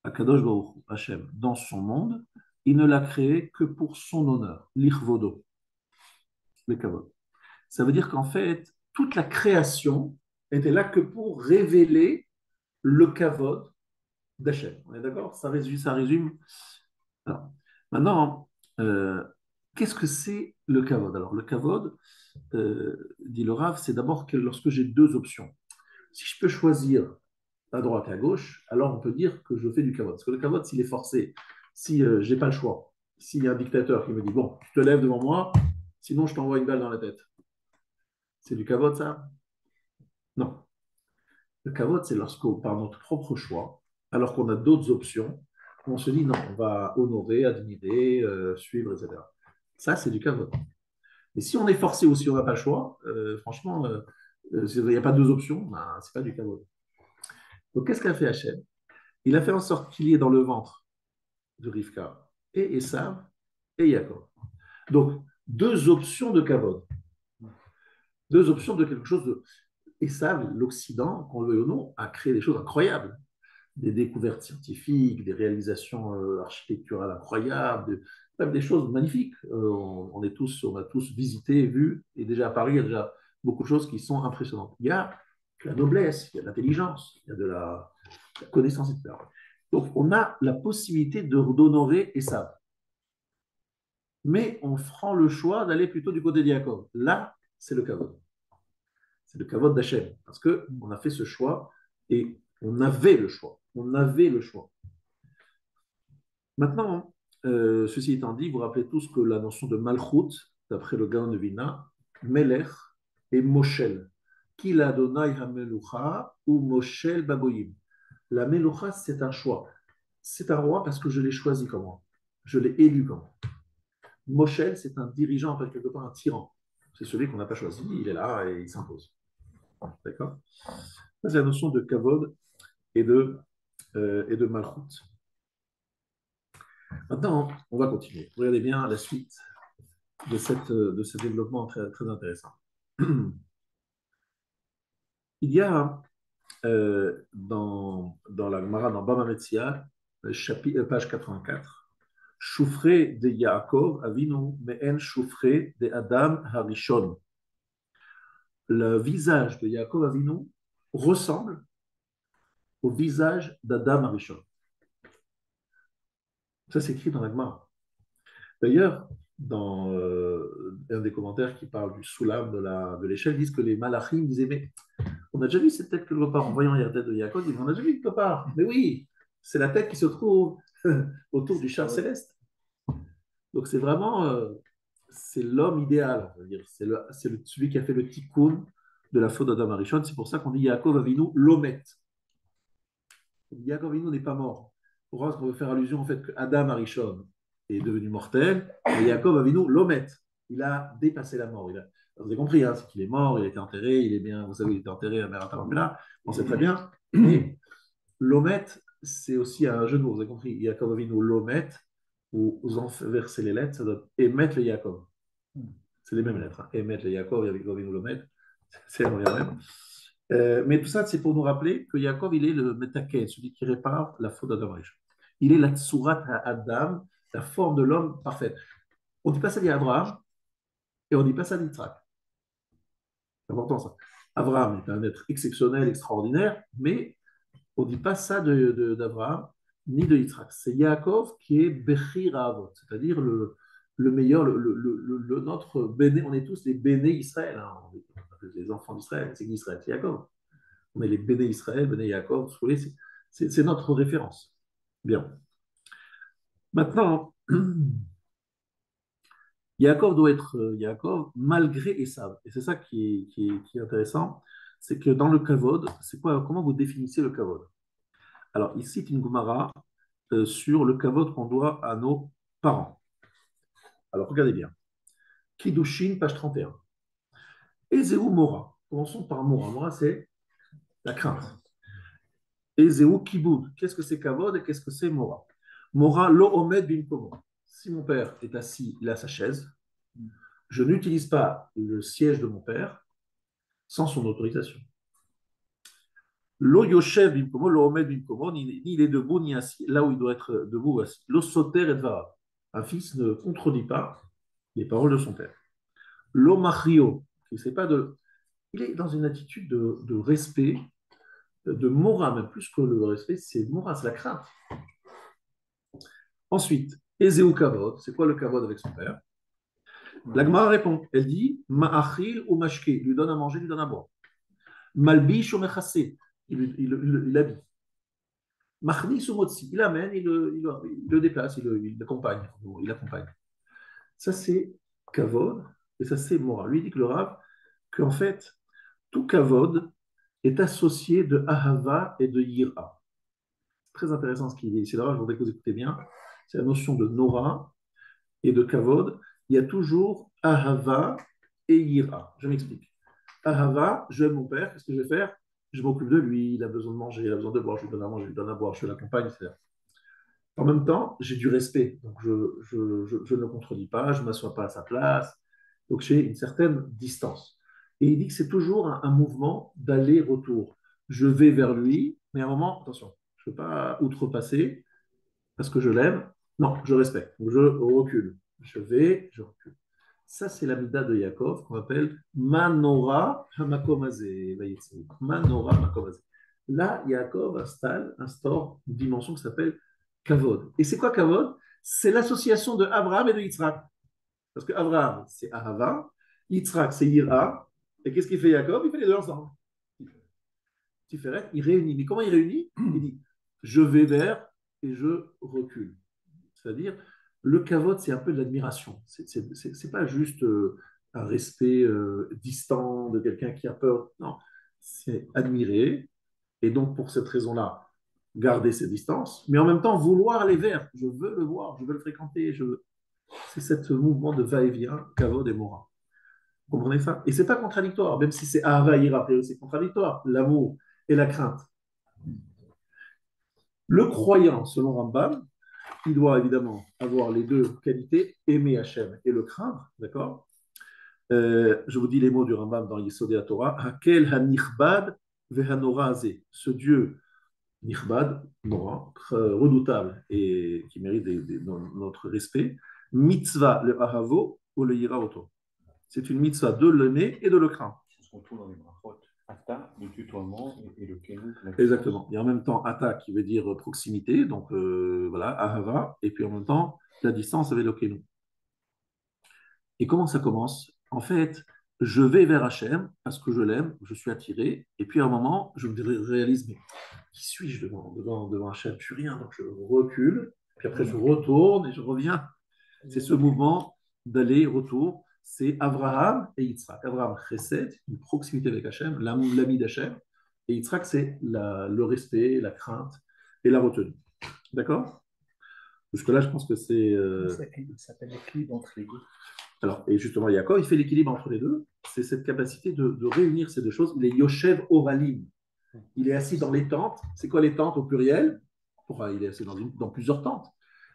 Hakadosh Baruch Hu, Hachem, dans son monde, il ne l'a créé que pour son honneur, Lichvodo, le kavod. Ça veut dire qu'en fait, toute la création était là que pour révéler le kavod d'Hachem. On est d'accord? Ça résume. Alors, maintenant, qu'est-ce que c'est le kavod? Alors, le kavod, dit le Rav, c'est d'abord que lorsque j'ai deux options. Si je peux choisir à droite et à gauche, alors on peut dire que je fais du kavod. Parce que le kavod, s'il est forcé, si je n'ai pas le choix, s'il y a un dictateur qui me dit, bon, tu te lèves devant moi, sinon je t'envoie une balle dans la tête. C'est du kavod, ça? Non. Le kavod, c'est lorsque, par notre propre choix, alors qu'on a d'autres options, on se dit, non, on va honorer, admirer, suivre, etc. Ça, c'est du kavod. Mais si on est forcé ou si on n'a pas le choix, franchement, il n'y a pas deux options, ben, ce n'est pas du kavod. Donc, qu'est-ce qu'a fait Hachem? Il a fait en sorte qu'il y ait dans le ventre de Rivka et Esav et Yaakov. Donc, deux options de kavod. Deux options de quelque chose de... Esav, l'Occident, qu'on le veuille ou non, a créé des choses incroyables. Des découvertes scientifiques, des réalisations architecturales incroyables, même des choses magnifiques. On a tous visité, vu, et déjà à Paris, il y a déjà beaucoup de choses qui sont impressionnantes. Il y a de la noblesse, il y a de l'intelligence, il y a de la connaissance, etc. Donc, on a la possibilité d'honorer Esav. Mais on prend le choix d'aller plutôt du côté de Yaakov. Là, c'est le kavod. C'est le kavod d'Hachem. Parce qu'on a fait ce choix et on avait le choix. On avait le choix. Maintenant, ceci étant dit, vous vous rappelez tous que la notion de Malchut, d'après le Gaon de Vina, Melech et Moshel. Ki la Adonai ha-melucha ou Moshel bagoyim. La Melucha, c'est un choix. C'est un roi parce que je l'ai choisi comme roi. Je l'ai élu comme roi. Moshel, c'est un dirigeant, en fait, quelque part un tyran. C'est celui qu'on n'a pas choisi, il est là et il s'impose. D'accord? Ça, c'est la notion de kavod et de malchut. Maintenant, on va continuer. Regardez bien la suite de ce développement très, très intéressant. Il y a dans la Gemara, dans Baba Metzia, page 84, Choufré de Yaakov Avinu, Me'en Choufré de Adam Harishon. Le visage de Yaakov Avinu ressemble au visage d'Adam Harishon. Ça, c'est écrit dans la Gemara. D'ailleurs, dans un des commentaires qui parle du soulam de l'échelle, disent que les malachim disaient, mais on a déjà vu cette tête quelque part en voyant la tête de Yaakov, ils disent, on a déjà vu quelque part. Mais oui, c'est la tête qui se trouve autour du char céleste. Donc c'est vraiment, c'est l'homme idéal, on va dire. Celui qui a fait le tikkun de la faute d'Adam Arishon. C'est pour ça qu'on dit Yaakov Avinu l'omet. Yaakov Avinu n'est pas mort. Pourquoi est-ce qu'on veut faire allusion au fait qu'Adam Arishon est devenu mortel et Yaakov Avinu l'omet. Il a dépassé la mort. Vous avez compris, hein, c'est qu'il est mort, il a été enterré, il est bien, vous savez, il était enterré à Meratamamela, on sait très bien. Mais l'omet, c'est aussi un jeu de mots, vous avez compris. Yaakov Avinu l'omet, vous inversez les lettres, ça donne émettre le Yaakov. C'est les mêmes lettres. Hein. Émettre le Yaakov, Yaakov Avinu l'omet, c'est la même. Mais tout ça, c'est pour nous rappeler que Yaakov, il est le Metaken, celui qui répare la faute d'Adam Arishon. Il est la Tsurat à Adam, la forme de l'homme parfaite. On ne dit pas ça d'Abraham et on ne dit pas ça d'Yitzhak. C'est important ça. Abraham est un être exceptionnel, extraordinaire, mais on ne dit pas ça d'Abraham ni de Yitzhak. C'est Yaakov qui est Bechir Avot, c'est-à-dire le meilleur, notre béné. On est tous les béné Israël, hein. Les enfants d'Israël, c'est Israël, c'est Yaakov. On est les béné Israël, béné Yaakov, vous voyez, c'est notre référence. Bien. Maintenant, Yaakov doit être Yaakov malgré Esav. Et c'est ça qui est intéressant. c'est que dans le kavod, c'est quoi, comment vous définissez le kavod? Alors, il cite une Gemara sur le kavod qu'on doit à nos parents. Alors, regardez bien. Kiddushin, page 31. Ezeu Mora. Commençons par Mora. Mora, c'est la crainte. Ezeu Kibud. Qu'est-ce que c'est kavod et qu'est-ce que c'est Mora? Mora, lo omed bimkomo. Si mon père est assis, il a sa chaise, je n'utilise pas le siège de mon père sans son autorisation. Lo yoshev bimkomo, lo omed bimkomo, ni il est debout, ni assis, là où il doit être debout ou assis. Lo soter et dvara. Un fils ne contredit pas les paroles de son père. Lo machrio, il est dans une attitude de respect, de mora, même plus que le respect, c'est mora, c'est la crainte. Ensuite, Ezeu kavod, c'est quoi le kavod avec son père? La Gemara répond, elle dit ma'achil ou mashke, il lui donne à manger, il lui donne à boire. Malbish ou mechase, il habille. Machnis ou motzi, il amène, il le déplace, il l'accompagne. Il accompagne. Ça, c'est kavod, et ça, c'est mora. Lui, il dit que le Rav, qu'en fait, tout kavod est associé de ahava et de yira. C'est très intéressant ce qu'il dit. C'est là, je voudrais que vous écoutez bien. C'est la notion de nora et de kavod. Il y a toujours ahava et yira. Je m'explique. Ahava, je aime mon père, qu'est-ce que je vais faire? Je m'occupe de lui, il a besoin de manger, il a besoin de boire, je lui donne à manger, je lui donne à boire, je l'accompagne, etc. En même temps, j'ai du respect, donc je ne le contredis pas, je ne m'assois pas à sa place, donc j'ai une certaine distance. Et il dit que c'est toujours un mouvement d'aller-retour. Je vais vers lui, mais à un moment, attention, je ne veux pas outrepasser parce que je l'aime. Non, je respecte. Donc je recule. Je vais, je recule. Ça, c'est la mida de Yaakov qu'on appelle Manora Hamakomazé. Manora Hamakomazé. Là, Yaakov instaure une dimension qui s'appelle Kavod. Et c'est quoi Kavod? C'est l'association de Abraham et de Yitzhak. Parce que Abraham, c'est Ahava, Yitzhak, c'est Yira. Et qu'est-ce qu'il fait Yaakov? Il fait les deux ensemble. Tiferet, il réunit. Mais comment il réunit? Il dit je vais vers et je recule. C'est-à-dire, le kavod, c'est un peu de l'admiration. C'est pas juste un respect distant de quelqu'un qui a peur. Non, c'est admirer. Et donc, pour cette raison-là, garder ses distances, mais en même temps, vouloir aller vers. Je veux le voir, je veux le fréquenter. C'est ce mouvement de va-et-vient, kavod et mora. Vous comprenez ça? Et c'est pas contradictoire, même si c'est ahava, ira, c'est contradictoire, l'amour et la crainte. Le croyant, selon Rambam, il doit évidemment avoir les deux qualités, aimer Hachem et le craindre, d'accord? Je vous dis les mots du Rambam dans Yesodé Torah. Hakel hanichbad vehanora azeh. Ce Dieu nichbad, nora, redoutable et qui mérite notre respect. Mitzvah le ahavo ou le yira oto. C'est une mitzvah de l'aimer et de le craindre. On se retrouve dans les brachot. Ata, le tutoiement, et le kenu. Exactement. Et en même temps, ata qui veut dire proximité, donc voilà, ahava, et puis en même temps, la distance avec le kenu. Et comment ça commence? En fait, je vais vers Hachem parce que je l'aime, je suis attiré, et puis à un moment, je me réalise, mais qui suis-je devant Hachem? Je suis rien, donc je recule, puis après je retourne et je reviens. C'est ce mouvement d'aller-retour. C'est Abraham et Yitzhak. Abraham, chesed, une proximité avec Hachem, l'ami d'Hachem, et Yitzhak, c'est le respect, la crainte et la retenue. D'accord? Jusque-là, je pense que c'est. Ça s'appelle l'équilibre entre les deux. Alors, et justement, Yaakov, il fait l'équilibre entre les deux. C'est cette capacité de réunir ces deux choses. Il est Yoshev Ovalim. Il est assis dans les tentes. C'est quoi les tentes au pluriel? Il est assis dans plusieurs tentes.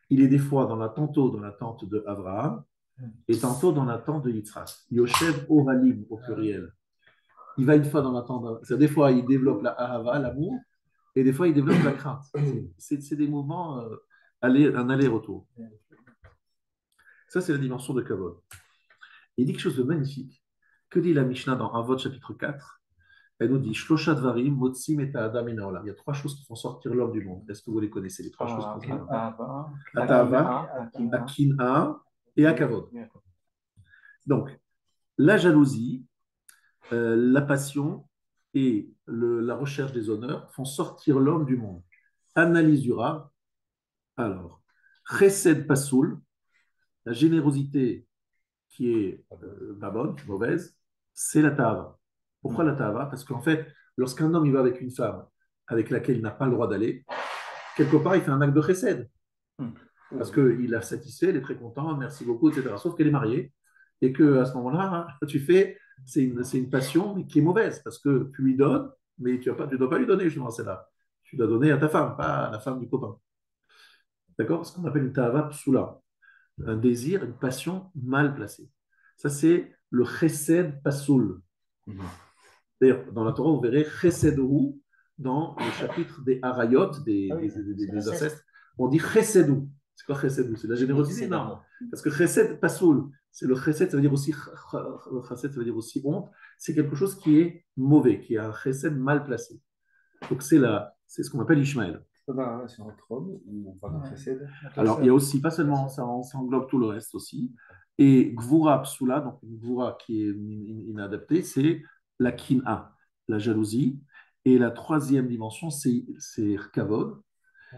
Il est des fois tantôt dans la tente de Abraham et tantôt dans la tente de Yitzhak. Yoshev Ovalim au pluriel. Il va une fois dans la tente. Des fois, il développe la ahava, l'amour, et des fois, il développe la crainte. C'est des mouvements, un aller-retour. Ça, c'est la dimension de Kavod. Il dit quelque chose de magnifique. Que dit la Mishnah dans Avot chapitre 4? Elle nous dit Shlosha dvarim motzim et adam min haolam. Il y a trois choses qui font sortir l'homme du monde. Est-ce que vous les connaissez, les trois choses qui font sortir? Atava, Akina et Akavod. Donc, la jalousie, la passion et la recherche des honneurs font sortir l'homme du monde. Analyse du Rav. Alors, Chesed Pasoul, la générosité qui est pas bonne, mauvaise, c'est la tava. Pourquoi la Tahava? Parce qu'en fait, lorsqu'un homme il va avec une femme avec laquelle il n'a pas le droit d'aller, quelque part, il fait un acte de chesed. Parce qu'il a satisfait, il est très content, merci beaucoup, etc. Sauf qu'elle est mariée et qu'à ce moment-là, c'est une passion mais qui est mauvaise parce que tu lui donnes, mais tu ne dois pas lui donner justement celle-là. Tu dois donner à ta femme, pas à la femme du copain. D'accord? Ce qu'on appelle une tahava psoula, un désir, une passion mal placée. Ça, c'est le chesed pasoul. D'ailleurs, dans la Torah, vous verrez chesedou dans le chapitre des harayot, des incestes. On dit chesedou. C'est quoi chesed? C'est la générosité? Non. Parce que chesed, pasoul, c'est le chesed, ça veut dire aussi, chesed, ça veut dire aussi honte. C'est quelque chose qui est mauvais, qui est un chesed mal placé. Donc c'est ce qu'on appelle Ishmaël. C'est pas dans la relation entre hommes ou on parle de chesed? Alors, il y a aussi, pas seulement, ça englobe tout le reste aussi. Et gvura psula, donc une gvura qui est inadaptée, c'est la kina, la jalousie. Et la troisième dimension, c'est kavod.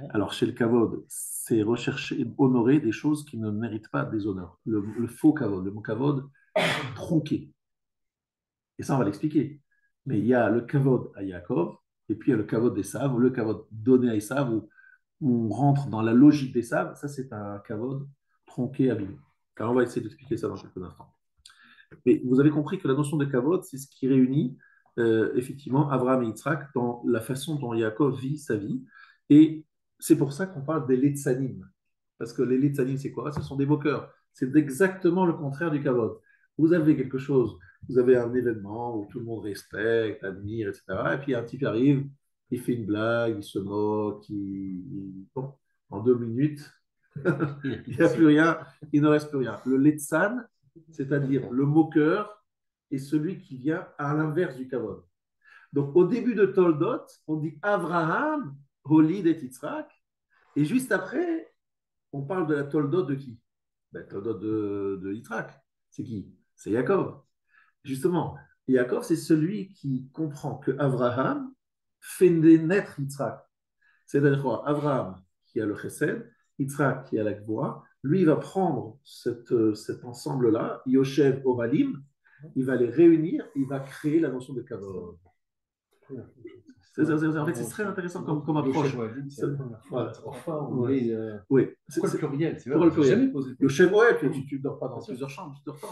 Alors, chez le kavod, c'est rechercher, honorer des choses qui ne méritent pas des honneurs. Le faux kavod, le mot kavod tronqué. Et ça, on va l'expliquer. Mais il y a le kavod à Yaakov, et puis il y a le kavod d'Esav, ou le kavod donné à Esav, où on rentre dans la logique d'Esav. Ça, c'est un kavod tronqué, abîmé. Alors, on va essayer d'expliquer ça dans quelques instants. Mais vous avez compris que la notion de kavod, c'est ce qui réunit effectivement Abraham et Yitzhak dans la façon dont Yaakov vit sa vie. Et c'est pour ça qu'on parle des Letzanim. Parce que les Letzanim, c'est quoi? Ce sont des moqueurs. C'est exactement le contraire du kavod. Vous avez quelque chose, vous avez un événement où tout le monde respecte, admire, etc. Et puis un type arrive, il fait une blague, il se moque, bon, en 2 minutes, il n'y a plus rien, il ne reste plus rien. Le Letzan, c'est-à-dire le moqueur, est celui qui vient à l'inverse du kavod. Donc au début de Toldot, on dit Avraham, Holid et Yitzhak, et juste après, on parle de la Toldot de qui? Toldot de Yitzhak. C'est qui? C'est Yaakov. Justement, Yaakov, c'est celui qui comprend que Avraham fait naître Yitzhak. C'est-à-dire quoi? Avraham, qui a le chesed, Yitzhak, qui a la gvoura, lui, il va prendre cet ensemble-là, Yoshev Ovalim, il va les réunir, il va créer la notion de kavod. En fait, c'est très intéressant comme approche. C'est la première fois. Enfin, oui. Pourquoi le pluriel? C'est vrai, j'ai jamais posé. Yoshev, ouais, tu ne dors pas dans plusieurs chambres, tu dors pas.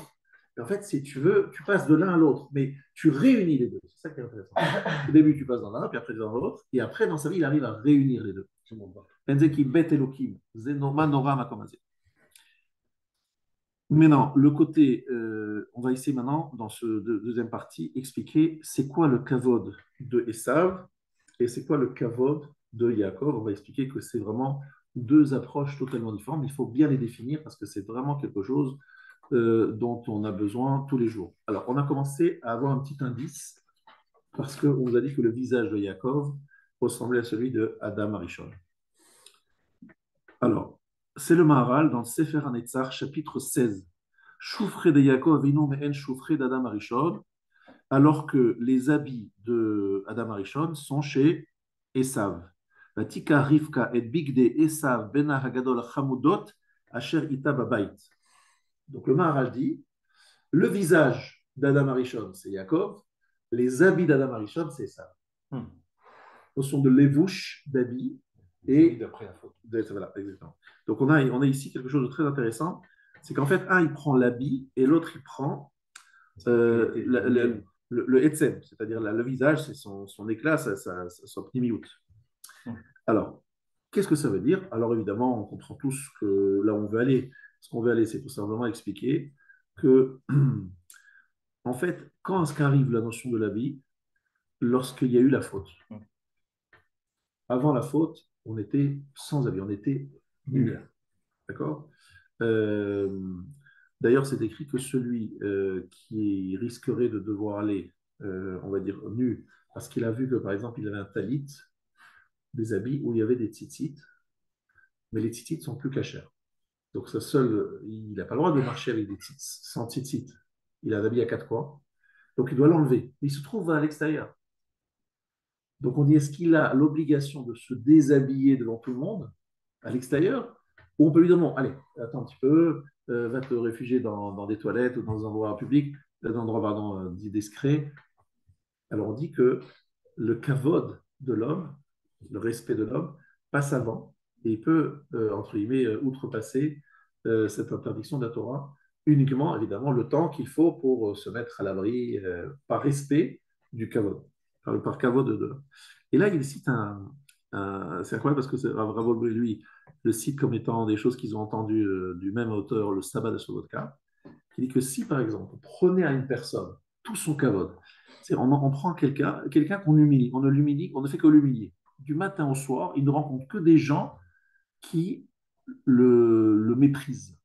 Mais en fait, si tu veux, tu passes de l'un à l'autre, mais tu réunis les deux. C'est ça qui est intéressant. Au début, tu passes dans l'un, puis après dans l'autre, et après, dans sa vie, il arrive à réunir les deux. Maintenant, le côté, on va essayer maintenant, dans ce deuxième partie, expliquer c'est quoi le kavod de Esav et c'est quoi le kavod de Yaakov. On va expliquer que c'est vraiment deux approches totalement différentes. Il faut bien les définir parce que c'est vraiment quelque chose dont on a besoin tous les jours. Alors, on a commencé à avoir un petit indice parce qu'on vous a dit que le visage de Yaakov ressemblait à celui de Adam Arishon. Alors, c'est le Maharal dans le Sefer HaNetzach, chapitre 16. Choufré de Yaakov Avinu me'en choufré d'Adam Arishon, alors que les habits de Adam Arishon sont chez Esav. Vatika Rivka et bigde Esav bena hagadol chamudot asher ita babayit. Donc le Maharal dit, le visage d'Adam Arishon, c'est Yaakov, les habits d'Adam Arishon, c'est Esav. Notion de lévouche, d'habits, et d'après la faute. Voilà, exactement. Donc on a ici quelque chose de très intéressant, c'est qu'en fait, un, il prend l'habit, et l'autre, il prend le etzem, c'est-à-dire le visage, c'est son éclat, son pnimiout. Alors, qu'est-ce que ça veut dire? Alors évidemment, on comprend tous que là où on veut aller, ce qu'on veut aller, c'est tout simplement expliquer que, en fait, quand est-ce qu'arrive la notion de l'habit? Lorsqu'il y a eu la faute. Avant la faute, on était sans habit, on était nus. D'accord? D'ailleurs, c'est écrit que celui qui risquerait de devoir aller, on va dire, nu, parce qu'il a vu que, par exemple, il avait un talit, des habits où il y avait des tzitzit, mais les tzitzit sont plus cachers. Donc, il n'a pas le droit de marcher avec des tzitzit, sans tzitzit. Il a un habit à 4 coins, donc il doit l'enlever. Mais il se trouve à l'extérieur. Donc, on dit, est-ce qu'il a l'obligation de se déshabiller devant tout le monde, à l'extérieur, ou on peut lui dire, bon, allez, attends un petit peu, va te réfugier dans des toilettes ou dans un endroit public, dans un endroit, pardon, dit discret, Alors on dit que le kavod de l'homme, le respect de l'homme, passe avant et il peut, entre guillemets, outrepasser cette interdiction de la Torah uniquement, évidemment, le temps qu'il faut pour se mettre à l'abri par respect du kavod, par kavod de l'homme. Et là, il cite c'est incroyable parce que Rav Wolbe, lui, le cite comme étant des choses qu'ils ont entendues du même auteur, le sabbat de Sobotka, qui dit que si, par exemple, on prenait à une personne tout son kavod, on prend quelqu'un qu'on humilie, on ne l'humilie, on ne fait que l'humilier. Du matin au soir, il ne rencontre que des gens qui le méprisent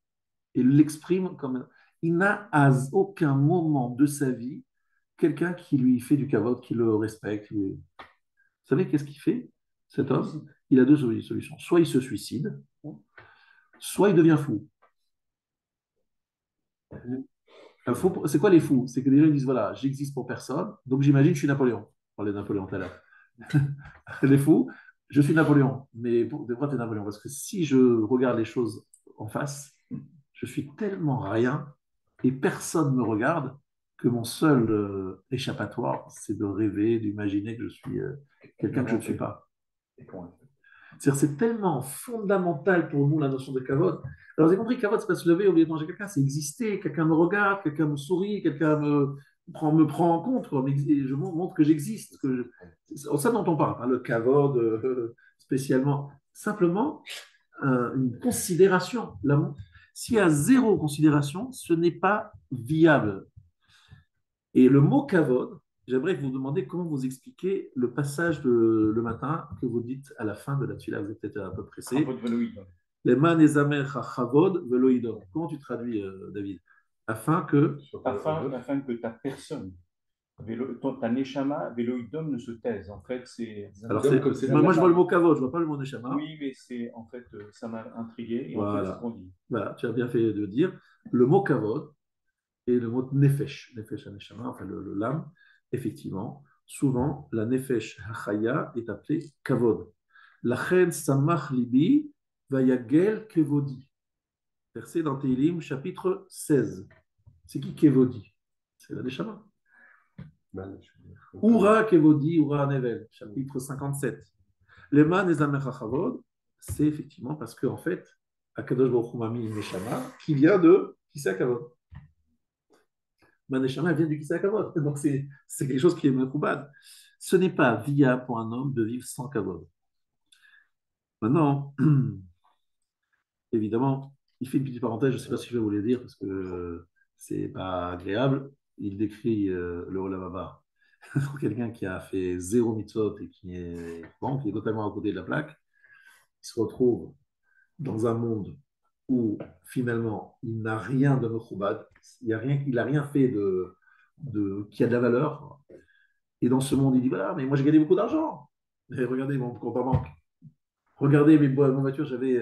et l'expriment comme... Il n'a à aucun moment de sa vie quelqu'un qui lui fait du kavod, qui le respecte. Vous savez qu'est-ce qu'il fait, cet homme? Il a deux solutions. Soit il se suicide, soit il devient fou. C'est quoi les fous? C'est que les gens disent, voilà, j'existe pour personne, donc j'imagine que je suis Napoléon. On parlait de Napoléon tout à l'heure. Les fous, je suis Napoléon. Mais pourquoi tu es Napoléon? Parce que si je regarde les choses en face, je suis tellement rien et personne ne me regarde que mon seul échappatoire, c'est de rêver, d'imaginer que je suis quelqu'un que je ne suis pas. C'est tellement fondamental pour nous la notion de kavod. Alors, vous avez compris, kavod, c'est pas se lever, oublier de manger quelqu'un, c'est exister. Quelqu'un me regarde, quelqu'un me sourit, quelqu'un me prend en compte, quoi, je montre que j'existe. C'est ça dont on parle, hein, le kavod spécialement. Simplement, une considération. S'il y a zéro considération, ce n'est pas viable. Et le mot kavod, j'aimerais vous demander comment vous expliquez le passage le matin que vous dites à la fin de la tefila. Vous êtes peut-être un peu pressé. Les man ezamer chavod veloïdom. Comment tu traduis, David? Afin que. Afin que ta personne, ta neshama, veloïdom ne se taise. En fait, c'est. Alors, moi, je vois le mot kavod, je ne vois pas le mot neshama. Oui, mais c'est en fait, ça m'a intrigué. Et voilà. En fait, c'est ce qu'on dit. Voilà, tu as bien fait de dire. Le mot kavod et le mot nefesh, nefesh neshama, enfin l'âme, effectivement, souvent la nefesh hachaya est appelée kavod. La chen samach libi vayagel kevodi. Verset dans Teilim, chapitre 16. C'est qui kevodi? C'est la neshama. Ura kevodi, ura nevel, chapitre 57. Lema nezamer hachavod, c'est effectivement parce qu'en fait, Akadosh Baruch Hu mami neshama, qui vient de Kisei Kavod. Ma neshama vient du Kisei Kavod. Donc c'est quelque chose qui est mekoubad. Ce n'est pas via pour un homme de vivre sans Kavod. Maintenant, évidemment, il fait une petite parenthèse, je ne sais pas si je vais vous le dire parce que c'est pas agréable. Il décrit le Olam Haba. Pour quelqu'un qui a fait zéro mitzvot et qui est totalement à côté de la plaque, il se retrouve dans un monde où finalement il n'a rien de mechoubad, il n'a rien fait qui a de la valeur. Et dans ce monde, il dit voilà, mais moi j'ai gagné beaucoup d'argent. Mais regardez mon compte en banque. Regardez ma voiture, j'avais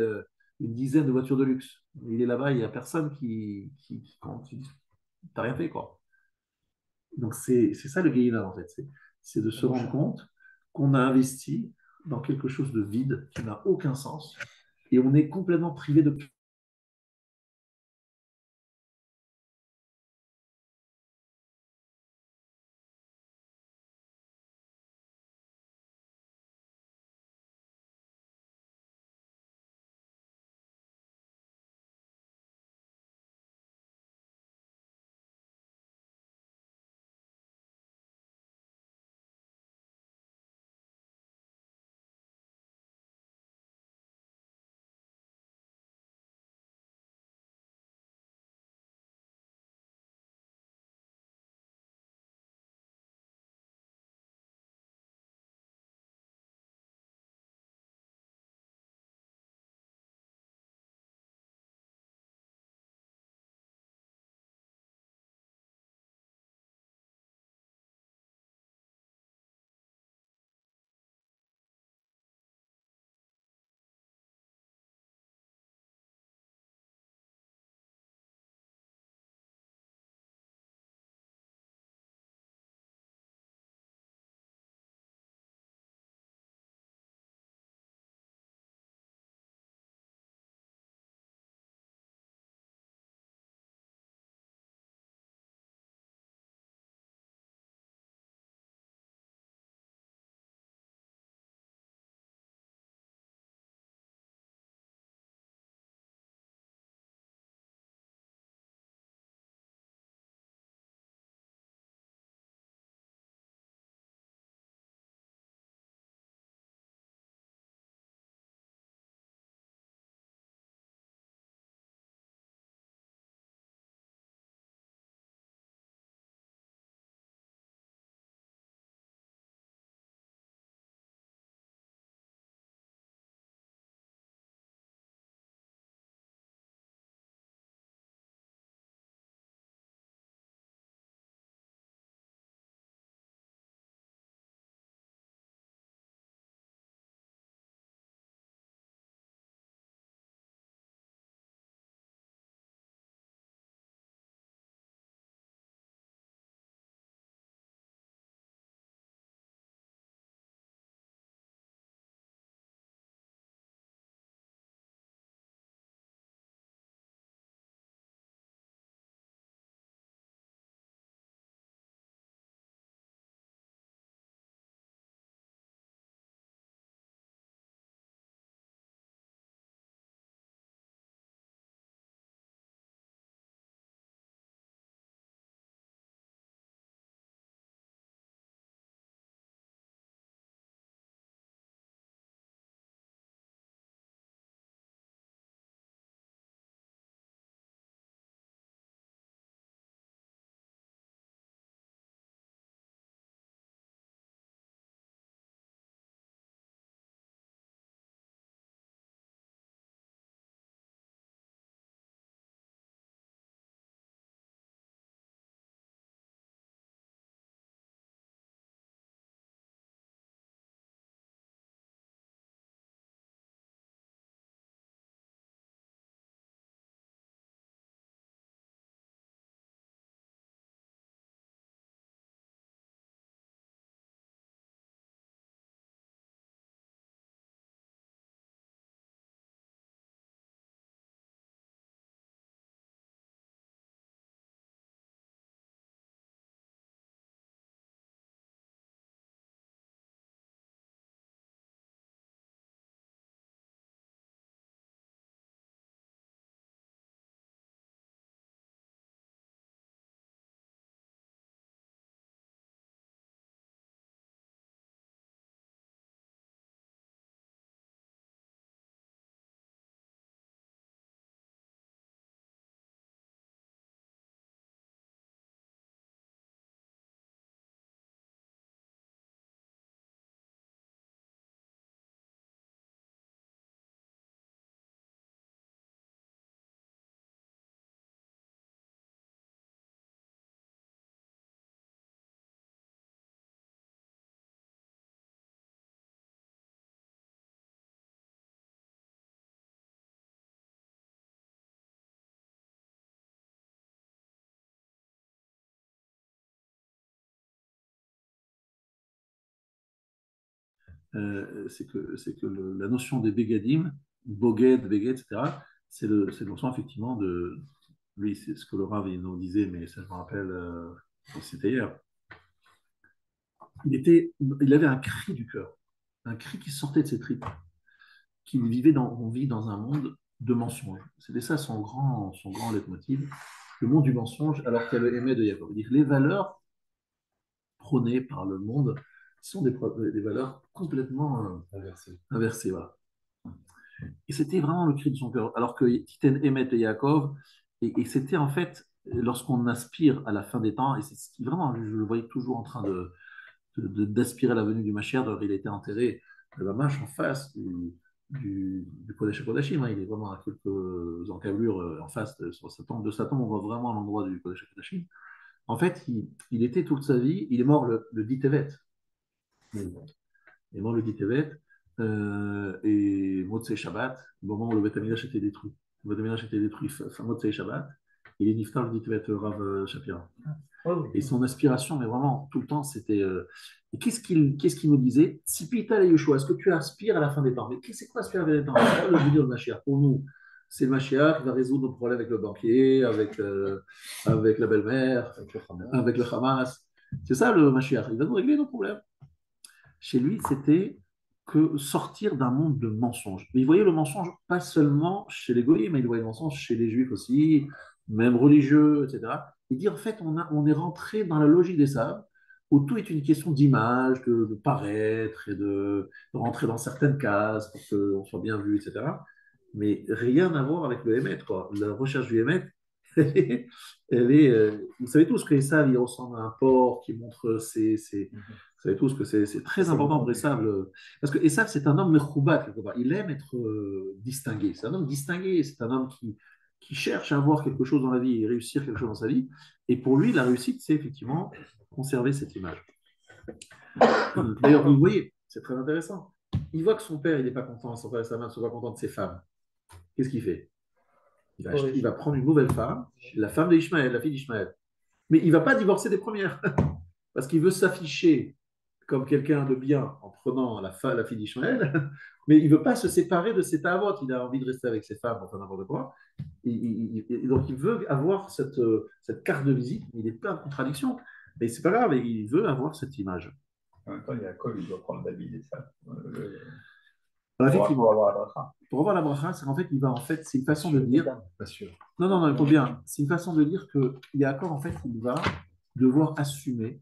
une dizaine de voitures de luxe. Il est là-bas, il n'y a personne qui compte. Tu n'as rien fait, quoi. Donc c'est ça le gaïna, en fait. C'est de se rendre compte qu'on a investi dans quelque chose de vide qui n'a aucun sens et on est complètement privé de la notion des Begadim, Boged, Beged, etc., c'est le notion effectivement de. Lui, c'est ce que le Rav il nous disait, mais ça je me rappelle, c'était hier. Il avait un cri du cœur, un cri qui sortait de ses tripes, on vit dans un monde de mensonges. C'était ça son grand leitmotiv, le monde du mensonge, alors qu'elle aimait de Jacob. Dire les valeurs prônées par le monde sont des valeurs complètement inversées. Voilà. Et c'était vraiment le cri de son cœur. Alors que Titen aimait et Yaakov, et c'était en fait, lorsqu'on aspire à la fin des temps, et c'est ce qui vraiment, je le voyais toujours en train d'aspirer à la venue du Mashiach, il était enterré de la mâche en face du Kodesh Kodashim, hein. Il est vraiment à quelques encablures en face de sa tombe, on voit vraiment l'endroit du Kodesh Kodashim. En fait, il était toute sa vie, il est mort le 10 Tevet. Il est mort le 10 Tevet, et Motzei Shabbat, au moment où le Beth Amikdash était détruit. Le Beth Amikdash était détruit fin Motzei Shabbat, il est niftar le 10 Tevet, Rav Shapira. Et son aspiration, mais vraiment, tout le temps, c'était. Et qu'est-ce qu'il nous disait? Sipita le Yeshua, est-ce que tu aspires à la fin des temps? Mais c'est quoi aspirer à la fin des temps? C'est pas le venir de Mashiach. Pour nous, c'est le Mashiach qui va résoudre nos problèmes avec le banquier, avec la belle-mère, avec le Hamas. C'est ça le Mashiach. Il va nous régler nos problèmes. Chez lui, c'était que sortir d'un monde de mensonges. Mais il voyait le mensonge pas seulement chez les goyim, mais il voyait le mensonge chez les juifs aussi, même religieux, etc. Il dit en fait, on est rentré dans la logique des sages, où tout est une question d'image, de paraître et de rentrer dans certaines cases pour qu'on soit bien vu, etc. Mais rien à voir avec le Hémet, quoi. La recherche du Hémet, vous savez tous que Esav, il ressemble à un porc qui montre vous savez tous que c'est très important pour Esav, parce que Esav, c'est un homme mechoubat, quelque part. Il aime être distingué. C'est un homme distingué, c'est un homme qui cherche à avoir quelque chose dans la vie et réussir quelque chose dans sa vie. Et pour lui, la réussite, c'est effectivement conserver cette image. D'ailleurs, vous le voyez, c'est très intéressant. Il voit que son père, il n'est pas content, son père et sa mère ne sont pas contents de ses femmes. Qu'est-ce qu'il fait? Il va prendre une nouvelle femme, la femme d'Ishmaël, la fille d'Ishmaël. Mais il ne va pas divorcer des premières, parce qu'il veut s'afficher comme quelqu'un de bien en prenant la fille d'Ishmaël, mais il ne veut pas se séparer de ses tavotes. Il a envie de rester avec ses femmes, enfin n'importe quoi. Donc il veut avoir cette carte de visite. Il est plein de contradictions, mais c'est pas grave, il veut avoir cette image. En même temps, Yaakov, il doit prendre David et ça. Effectivement. Pour avoir la bracha. Pour avoir la bracha, c'est qu'en fait, c'est une façon de dire. Pas sûr. Non, il faut bien. C'est une façon de dire que Yaakov, en fait, il va devoir assumer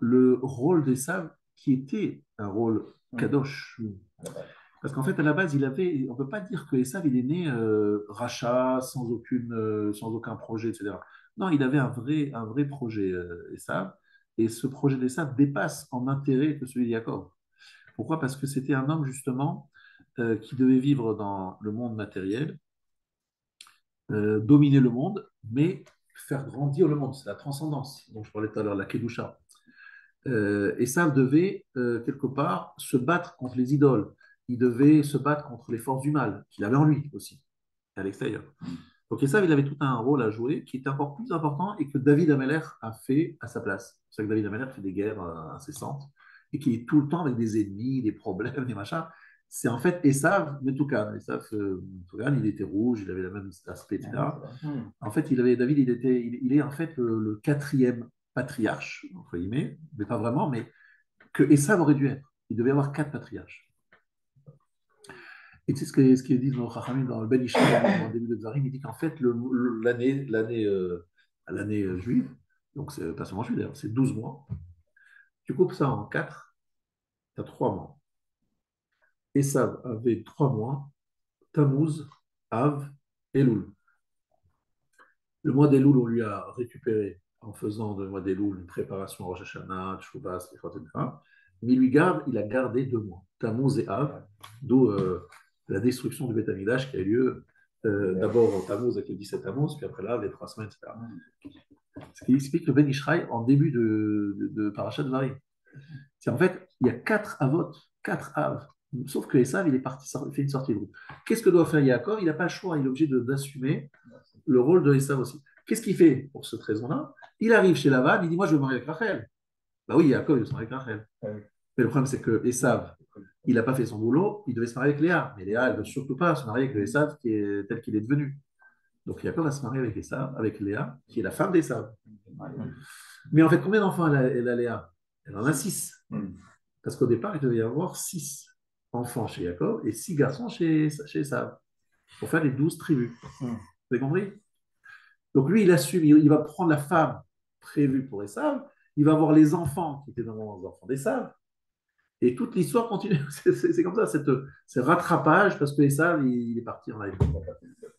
le rôle d'Esav qui était un rôle kadosh. Parce qu'en fait, à la base, on ne peut pas dire que Esav, il est né rachat, sans aucun projet, etc. Non, il avait un vrai projet, Esav, et ce projet d'Esav dépasse en intérêt que celui de Yaakov. Pourquoi? Parce que c'était un homme, justement, qui devait vivre dans le monde matériel, dominer le monde, mais faire grandir le monde. C'est la transcendance dont je parlais tout à l'heure, la Kedusha. Et ça devait, quelque part, se battre contre les idoles. Il devait se battre contre les forces du mal, qu'il avait en lui aussi, à l'extérieur. Donc Esav, il avait tout un rôle à jouer qui était encore plus important et que David Ameller a fait à sa place. C'est vrai que David Ameller fait des guerres incessantes et qui est tout le temps avec des ennemis, des problèmes, des machins. C'est en fait Esav Metoukan. Esav Metoukan, il était rouge, il avait le même aspect, etc. En fait, David, il est en fait le quatrième patriarche, entre guillemets, mais pas vraiment, mais que Esav aurait dû être. Il devait y avoir 4 patriarches. Et tu sais ce qu'ils disent nos Chachamim dans le Ben Ishmael, au début de Dvarim, il dit qu'en fait, l'année juive, donc c'est pas seulement juive d'ailleurs, c'est 12 mois. Tu coupes ça en 4, tu as 3 mois. Esav avait 3 mois, Tammuz, Av, Elul. Le mois d'Elul, on lui a récupéré en faisant du mois d'Elul une préparation à Rosh Hashanah, Teshuvah, Slichot, etc. Mais il a gardé 2 mois, Tammuz et Av, d'où la destruction du Beth Amikdash qui a eu lieu d'abord en Tammuz avec le 17 Tammuz, puis après là, les 3 semaines, etc. Ce qui explique le Ben Ishraï en début de Parashat Dvarim. C'est en fait, il y a 4 avot, 4 av. Sauf que Esav, il est parti, il fait une sortie de route. Qu'est-ce que doit faire Yaakov? Il n'a pas le choix, il est obligé d'assumer le rôle de Esav aussi. Qu'est-ce qu'il fait pour cette raison-là? Il arrive chez Lavan, il dit moi je veux me marier avec Rachel. Bah oui, Yaakov, il veut se marier avec Rachel. Mais le problème, c'est que Esav, il n'a pas fait son boulot, il devait se marier avec Léa. Mais Léa, elle ne veut surtout pas se marier avec le Esav tel qu'il est devenu. Donc Jacob va se marier avec Esav, avec Léa, qui est la femme d'Esav. Mais en fait, combien d'enfants elle a Léa? Elle en a 6. Parce qu'au départ, il devait y avoir 6 enfants chez Jacob et 6 garçons chez Esav, pour faire les 12 tribus. Vous avez compris? Donc lui, il assume, il va prendre la femme prévue pour Esav, il va avoir les enfants qui étaient normalement les enfants d'Esav, et toute l'histoire continue. C'est comme ça, ce rattrapage, parce que Esav, il est parti en Haïti.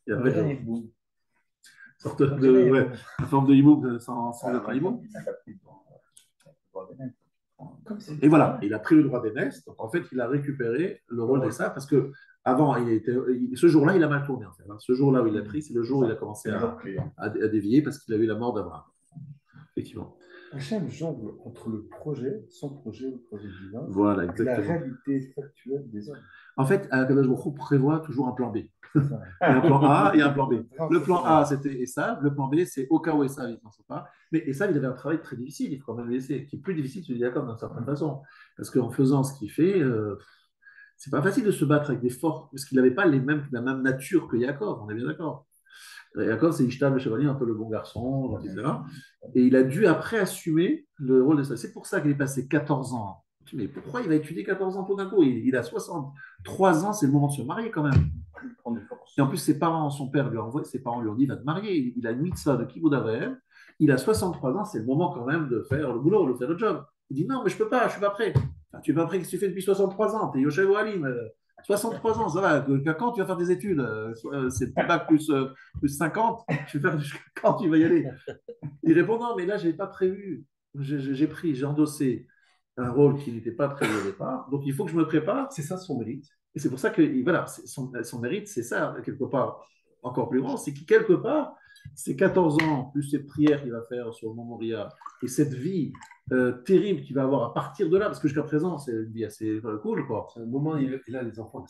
Et après, une sorte de, ouais, une forme de hibouk sans être un hibouk. Et voilà, il a pris le droit d'aînesse, donc en fait, il a récupéré le rôle d'Esav, parce que avant, ce jour-là, il a mal tourné. En fait, hein. Ce jour-là où il l'a pris, c'est le jour où il a commencé à dévier, parce qu'il a eu la mort d'Abraham. Effectivement. Hachem jongle entre le projet, son projet, le projet divin, voilà, et la réalité factuelle des hommes. En fait, Akadosh Baruch Hu prévoit toujours un plan B. Il y a un plan A et un plan B. Le plan A, c'était Esav. Le plan B, c'est au cas où Esav, il n'en sait pas. Mais Esav, il avait un travail très difficile, il faut quand même le laisser, qui est plus difficile que Jacob d'une certaine façon. Parce qu'en faisant ce qu'il fait, c'est pas facile de se battre avec des forces, parce qu'il n'avait pas la même nature que Jacob, on est bien d'accord. Jacob, c'est Ishtar le chevalier, un peu le bon garçon, etc. Et il a dû après assumer le rôle de ça. C'est pour ça qu'il est passé 14 ans. Mais pourquoi il va étudier 14 ans tout d'un coup? Il a 63 ans, c'est le moment de se marier quand même. Et en plus, son père lui a envoyé, ses parents lui ont dit, va te marier. Il a une mitzvah de Kibbout Avraham. Il a 63 ans, c'est le moment quand même de faire le boulot, de faire le job. Il dit, non, mais je peux pas, je suis pas prêt. Enfin, tu es pas prêt, qu'est-ce que tu fais depuis 63 ans? Tu es Yoshev Alim. 63 ans, ça va. Quand tu vas faire des études, c'est bac plus 50, tu vas faire quand tu vas y aller? Il répond, non, mais là, je n'ai pas prévu. J'ai endossé un rôle qui n'était pas prévu au départ. Donc, il faut que je me prépare. C'est ça son mérite. Et c'est pour ça que, voilà, son mérite, c'est ça, quelque part, encore plus grand. C'est que, quelque part, ces 14 ans, plus ces prières qu'il va faire sur le Mont Moria, et cette vie terrible qu'il va avoir à partir de là, parce que jusqu'à présent, c'est une vie assez cool, quoi. C'est un moment où il a les enfants.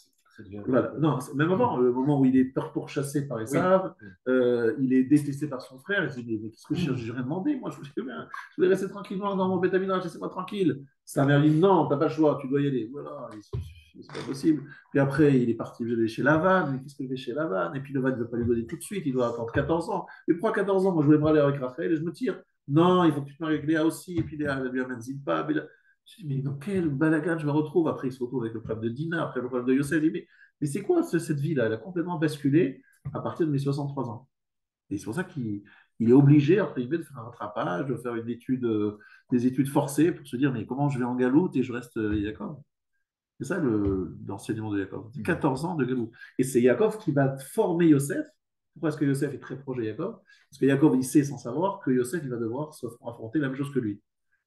Voilà. Non, même avant, le moment où il est pourchassé par Esav, il est détesté par son frère, il se dit, mais qu'est-ce que j'ai rien demandé? Moi, je voulais rester tranquillement dans mon bétaminage, laissez-moi tranquille. Sa mère dit, non, t'as pas le choix, tu dois y aller. Voilà, c'est pas possible. Puis après, il est parti chez Lavan, mais qu'est-ce qu'il fait chez Lavan? Et puis Lavan ne veut pas lui donner tout de suite, il doit attendre 14 ans. Mais pourquoi 14 ans? Moi, je voulais me marier avec Raphaël et je me tire. Non, il faut que tu te maries avec Léa aussi. Et puis Léa, elle lui amène Zilpa. Je dis, mais dans quel balagan je me retrouve? Après, il se retrouve avec le problème de Dina, après le problème de Yosef. Il dit, mais c'est quoi cette vie-là? Elle a complètement basculé à partir de mes 63 ans. Et c'est pour ça qu'il est obligé, entre guillemets, de faire un rattrapage, de faire des études forcées pour se dire, mais comment je vais en galoute et je reste Yaakov? C'est ça l'enseignement de Yaakov. 14 ans de galoute. Et c'est Yaakov qui va former Yosef. Pourquoi est-ce que Yosef est très proche de Yaakov? Parce que Yaakov, il sait sans savoir que Yosef, il va devoir affronter la même chose que lui,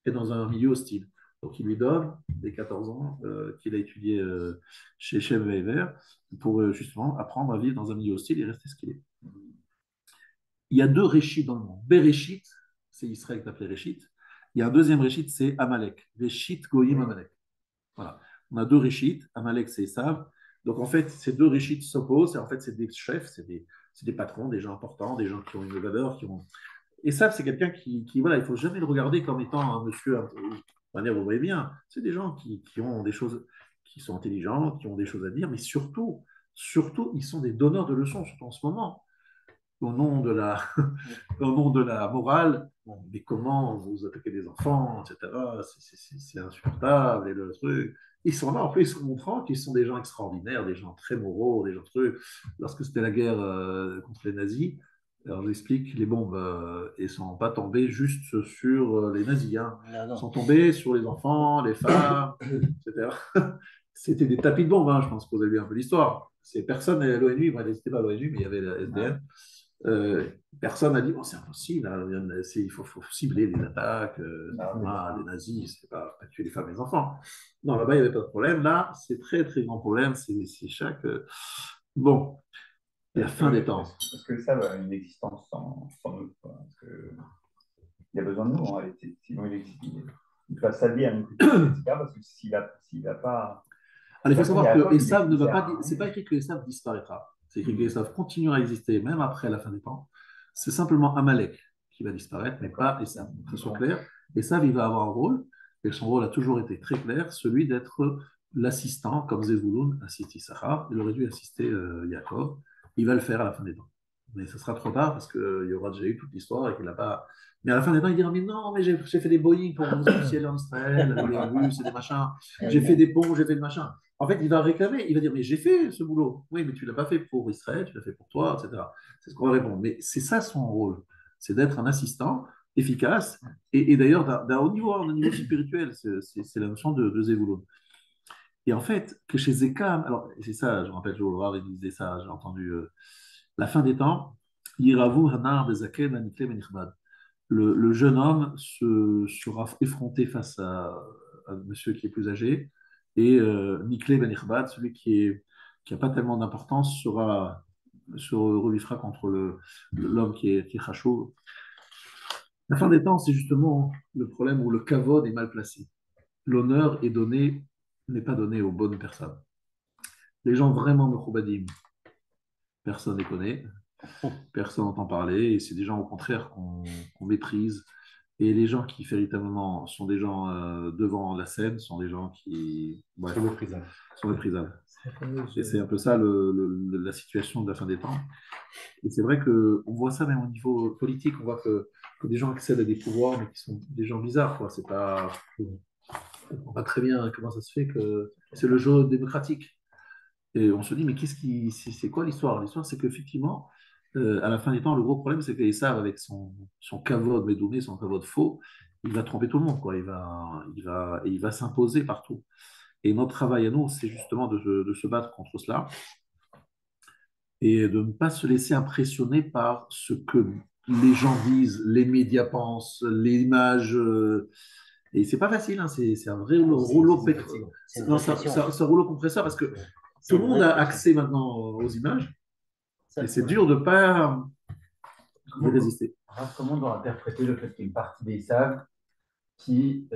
et dans un milieu hostile. Donc, il lui donne les 14 ans qu'il a étudié chez Shem Weber pour justement apprendre à vivre dans un milieu hostile et rester ce qu'il est. Il y a 2 Réchit dans le monde. Bereshit, c'est Israël qui est appelé Réchit. Il y a un deuxième Réchit, c'est Amalek. Réchit Goyim Amalek. Voilà. On a 2 Réchit. Amalek, c'est Esav. Donc, en fait, ces 2 Réchit s'opposent. En fait, c'est des chefs, c'est des patrons, des gens importants, des gens qui ont une valeur, Esav, c'est quelqu'un voilà, il ne faut jamais le regarder comme étant un monsieur, de manière, vous voyez bien, c'est des gens qui ont des choses, qui sont intelligents, qui ont des choses à dire, mais surtout, ils sont des donneurs de leçons, surtout en ce moment. Au nom de la, au nom de la morale, bon, mais comment vous attaquez des enfants, etc., c'est insupportable, et le truc. Ils sont là, en plus, montrant qu'ils sont des gens extraordinaires, des gens très moraux, des gens trucs. Lorsque c'était la guerre contre les nazis, alors j'explique, les bombes ne sont pas tombées juste sur les nazis, hein. Elles sont tombées sur les enfants, les femmes, etc. C'était des tapis de bombes, hein, je pense que vous avez vu un peu l'histoire. Personne à l'ONU, moi, n'était pas à l'ONU, mais il y avait la SDN. Personne n'a dit bon, c'est impossible, hein, il faut cibler les attaques, les nazis, c'est pas tuer les femmes et les enfants. Non, là-bas, il n'y avait pas de problème. Là, c'est très, très grand problème. C'est chaque. Bon, la fin des temps. Parce que ça a une existence sans nous. Parce que il a besoin de nous, en réalité. Sinon, il va s'allier à nous, parce que s'il n'a pas. Alors, il faut savoir que Esav ne va pas. C'est pas écrit que Esav disparaîtra. C'est écrit que Esav continuera à exister même après la fin des temps. C'est simplement Amalek qui va disparaître, mais pas Esav. Que ce soit clair. Esav, il va avoir un rôle, et son rôle a toujours été très clair, celui d'être l'assistant, comme Zevulun assiste Issachar, il aurait dû assister Yaakov. Il va le faire à la fin des temps. Mais ce sera trop tard parce qu'il y aura déjà eu toute l'histoire et qu'il n'a pas. Mais à la fin des temps, il dira, mais non, mais j'ai fait des Boeing pour vous ciel en Israël, avec des Russes et des machins. J'ai fait des ponts, j'ai fait des machins. En fait, il va réclamer, il va dire, mais j'ai fait ce boulot. Oui, mais tu ne l'as pas fait pour Israël, tu l'as fait pour toi, etc. C'est ce qu'on va répondre. Mais c'est ça son rôle, c'est d'être un assistant efficace et d'ailleurs d'un haut niveau, d'un niveau spirituel. C'est la notion de Zevulun. Et en fait, que chez Zekam, alors c'est ça, je me rappelle, Joe Rav, il disait ça, j'ai entendu la fin des temps, Yiravu Hanar Bezaken Aniklem Enichbad. Le jeune homme sera effronté face à monsieur qui est plus âgé, et Nikle Ben Ichbad, celui qui a pas tellement d'importance, se reviffera contre l'homme qui est Chachou. La fin des temps, c'est justement le problème où le kavod est mal placé. L'honneur n'est pas donné aux bonnes personnes. Les gens vraiment mechubadim, personne ne les connaît, personne n'entend parler, et c'est des gens au contraire qu'on méprise. Et les gens qui véritablement sont des gens devant la scène sont des gens qui Sur le prison. sont méprisables. Et c'est un C'est peu ça la situation de la fin des temps. Et c'est vrai qu'on voit ça même au niveau politique, on voit que des gens accèdent à des pouvoirs, mais qui sont des gens bizarres, quoi. C'est pas, on voit très bien comment ça se fait que c'est le jeu démocratique. Et on se dit, mais c'est quoi l'histoire? L'histoire, c'est qu'effectivement, à la fin des temps, le gros problème, c'est qu'Esav, avec son kavod médouné, son kavod faux, il va tromper tout le monde, quoi. Il va s'imposer partout. Et notre travail à nous, c'est justement de se battre contre cela et de ne pas se laisser impressionner par ce que les gens disent, les médias pensent, les images. Et c'est pas facile, hein, c'est un vrai rouleau, c'est une non, réflexion. c'est un rouleau compresseur parce que C'est tout le une monde a réflexion. accès maintenant aux images Ça, et c'est dur de ne pas y Comment, résister. comment on doit interpréter le fait qu'il y ait une partie des sages qui,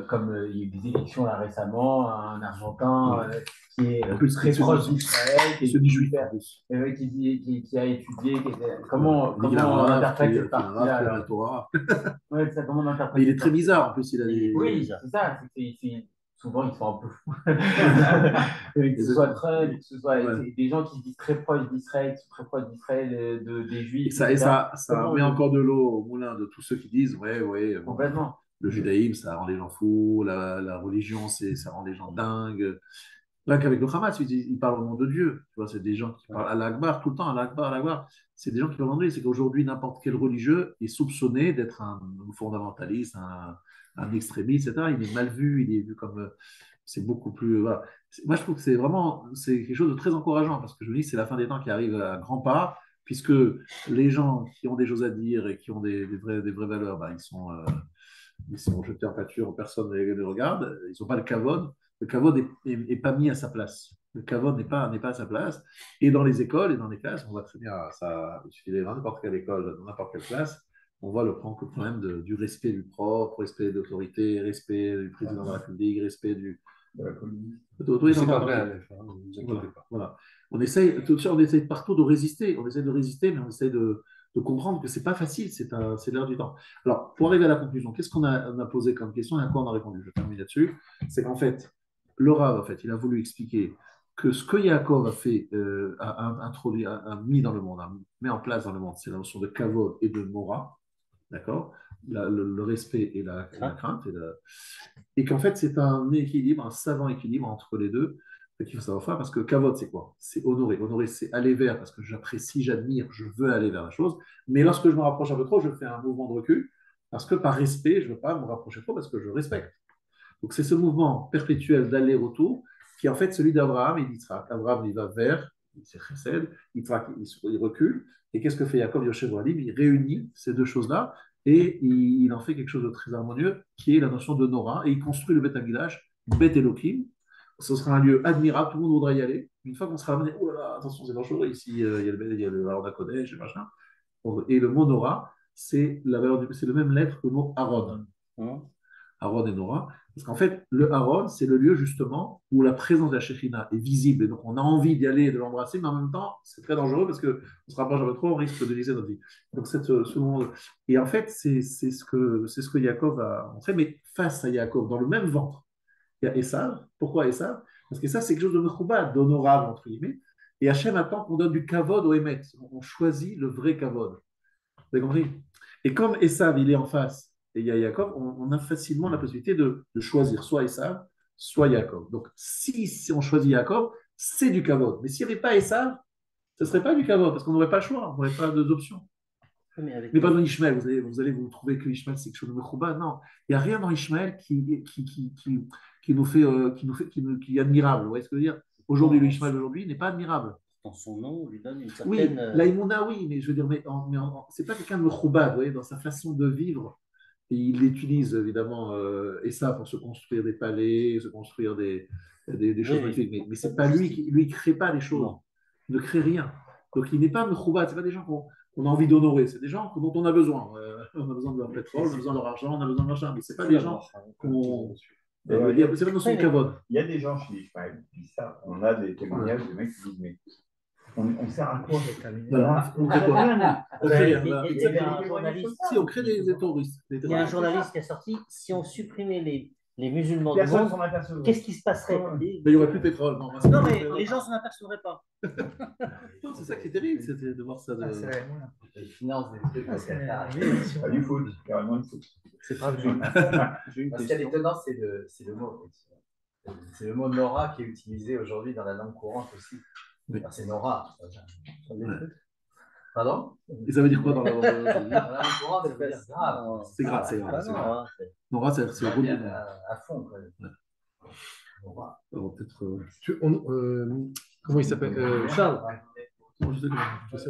comme il y a eu des élections là récemment, un Argentin qui est En plus, très proche d'Israël, il se dit juif en plus. qui a étudié, Voilà. comment, Il dit qu'il a comment un on rave, interprète cette qu'il a un rave, partie-là qu'il a la alors? Torah. Ouais, ça, comment on Mais interprète il est cette très partie-là? bizarre en plus, il a des. Oui, c'est ça, souvent ils sont un peu fous. Que ce des- soit Trump, que ce soit ouais. des gens qui se disent très proches d'Israël, qui sont très proches d'Israël, des Et Juifs, ça, et etc. ça, ça Comment met le... encore de l'eau au moulin de tous ceux qui disent, ouais, ouais, bon, Complètement. le judaïsme, ça rend les gens fous, la religion, ça rend les gens dingues. Là, qu'avec le Hamas, ils parlent au nom de Dieu. Tu vois, c'est des gens qui parlent à l'Akbar tout le temps, à l'Akbar, à l'Akbar. C'est des gens qui parlent au nom de Dieu. C'est qu'aujourd'hui, n'importe quel religieux est soupçonné d'être un fondamentaliste, un extrémiste, etc. Il est mal vu, il est vu comme. C'est beaucoup plus. Voilà. Moi, je trouve que c'est quelque chose de très encourageant parce que je me dis que c'est la fin des temps qui arrive à grands pas, puisque les gens qui ont des choses à dire et qui ont des vraies valeurs, bah, ils sont jetés en pâture, personne ne les regarde, ils n'ont pas le kavod. Le kavod n'est pas mis à sa place. Le kavod n'est pas à sa place. Et dans les écoles et dans les classes, on voit très bien ça. Il suffit d'aller dans n'importe quelle école, dans n'importe quelle classe, on voit le problème du respect du prof, respect de l'autorité, respect du président de la République, respect De la police. oui, C'est non, pas non, vrai, Aleph, hein, ne vous voilà, inquiétez pas. voilà. On essaye partout de résister. On essaye de résister, mais on essaye de comprendre que c'est pas facile. C'est l'heure du temps. Alors, pour arriver à la conclusion, qu'est-ce on a posé comme question et à quoi on a répondu? Je termine là-dessus. C'est qu'en fait, le Rav, en fait, il a voulu expliquer que ce que Yaakov a fait, a introduit, a mis dans le monde, a mis en place dans le monde, c'est la notion de kavod et de mora, d'accord? Le respect et la crainte. Et qu'en fait, c'est un équilibre, un savant équilibre entre les deux qu'il faut savoir faire, parce que kavod, c'est quoi? C'est honorer. Honorer, c'est aller vers, parce que j'apprécie, j'admire, je veux aller vers la chose. Mais lorsque je me rapproche un peu trop, je fais un mouvement de recul, parce que par respect, je ne veux pas me rapprocher trop, parce que je respecte. Donc c'est ce mouvement perpétuel d'aller-retour qui est en fait celui d'Abraham et d'Israël. Abraham, il va vers, il se précède, il recule. Et qu'est-ce que fait Jacob Yoshev Alim? Il réunit ces deux choses-là et il en fait quelque chose de très harmonieux qui est la notion de Nora. Et il construit le Beth Amikdash, Beth Elohim. Ce sera un lieu admirable, tout le monde voudra y aller. Une fois qu'on sera amené, oh là là, attention, c'est dangereux, ici, il y a le Arda Kodesh et machin. Et le mot Nora, c'est le même lettre que le mot Aaron. Aaron et Nora. Parce qu'en fait, le Aaron, c'est le lieu justement où la présence de la Shekhinah est visible. Et donc, on a envie d'y aller et de l'embrasser, mais en même temps, c'est très dangereux parce qu'on se rapproche un peu trop, on risque de briser notre vie. Donc, ce moment. Et en fait, c'est ce que Yaakov a montré, mais face à Yaakov, dans le même ventre, il y a Esav. Pourquoi Esav? Parce que ça, c'est quelque chose de mechubad, d'honorable, entre guillemets. Et Hachem attend qu'on donne du kavod au Emet. On choisit le vrai kavod. Vous avez compris? Et comme Esav, il est en face, et il y a Yaakov, on a facilement la possibilité de choisir soit Esav, soit Yaakov. Donc, si on choisit Yaakov, c'est du kavod. Mais s'il n'y avait pas Esav, ce ne serait pas du kavod, parce qu'on n'aurait pas le choix, on n'aurait pas deux options. Mais pas dans Ishmael, vous allez vous trouver que Ishmael c'est quelque chose de mechouba. Non, il n'y a rien dans Ishmael qui nous fait, qui est admirable. Vous voyez ce que je veux dire? Aujourd'hui, le Ishmael d'aujourd'hui n'est pas admirable. Dans son nom, on lui donne une Oui, certaine. l'aïmouna, oui, mais je veux dire, c'est pas quelqu'un de mechouba, vous voyez, dans sa façon de vivre. Et il utilise évidemment, et ça pour se construire des palais, se construire des choses Oui, magnifiques. Mais c'est pas lui qui lui crée pas les choses. Non. Il ne crée rien. Donc il n'est pas mechouba, c'est pas des gens qu'on a envie d'honorer, c'est des gens dont on a besoin. On a besoin de leur pétrole, on a besoin de leur argent, on a besoin de machin, mais c'est pas des gens qu'on. C'est pas dans son cavode. Il y a des gens chez Ishmael qui disent ça. On a des témoignages de mecs qui disent mais on sert à quoi? Voilà. On crée quoi? On crée rien. Il y avait un journaliste. Si on crée des terroristes. Il y a un journaliste qui a sorti si on supprimait les musulmans du Personne monde, s'en apercevrait. qu'est-ce qui se passerait? Mais il n'y aurait plus de pétrole. Non, mais les gens s'en apercevraient pas. Non, c'est ça qui est terrible, c'était de voir ça. Les finances des trucs au Qatar. Pas du foot, carrément du foot. C'est pas Ce qui est étonnant, c'est le mot. C'est le mot Nora qui est utilisé aujourd'hui dans la langue courante aussi. Oui. C'est Nora. Pardon? Et ça veut dire quoi dans la Dans la langue courante, ça veut dire grave. C'est grave, c'est grave. Ah, non, Nora, c'est C'est gros. à fond. Quoi. Nora. Peut-être. Comment il s'appelle Charles. Non, je sais que- je sais.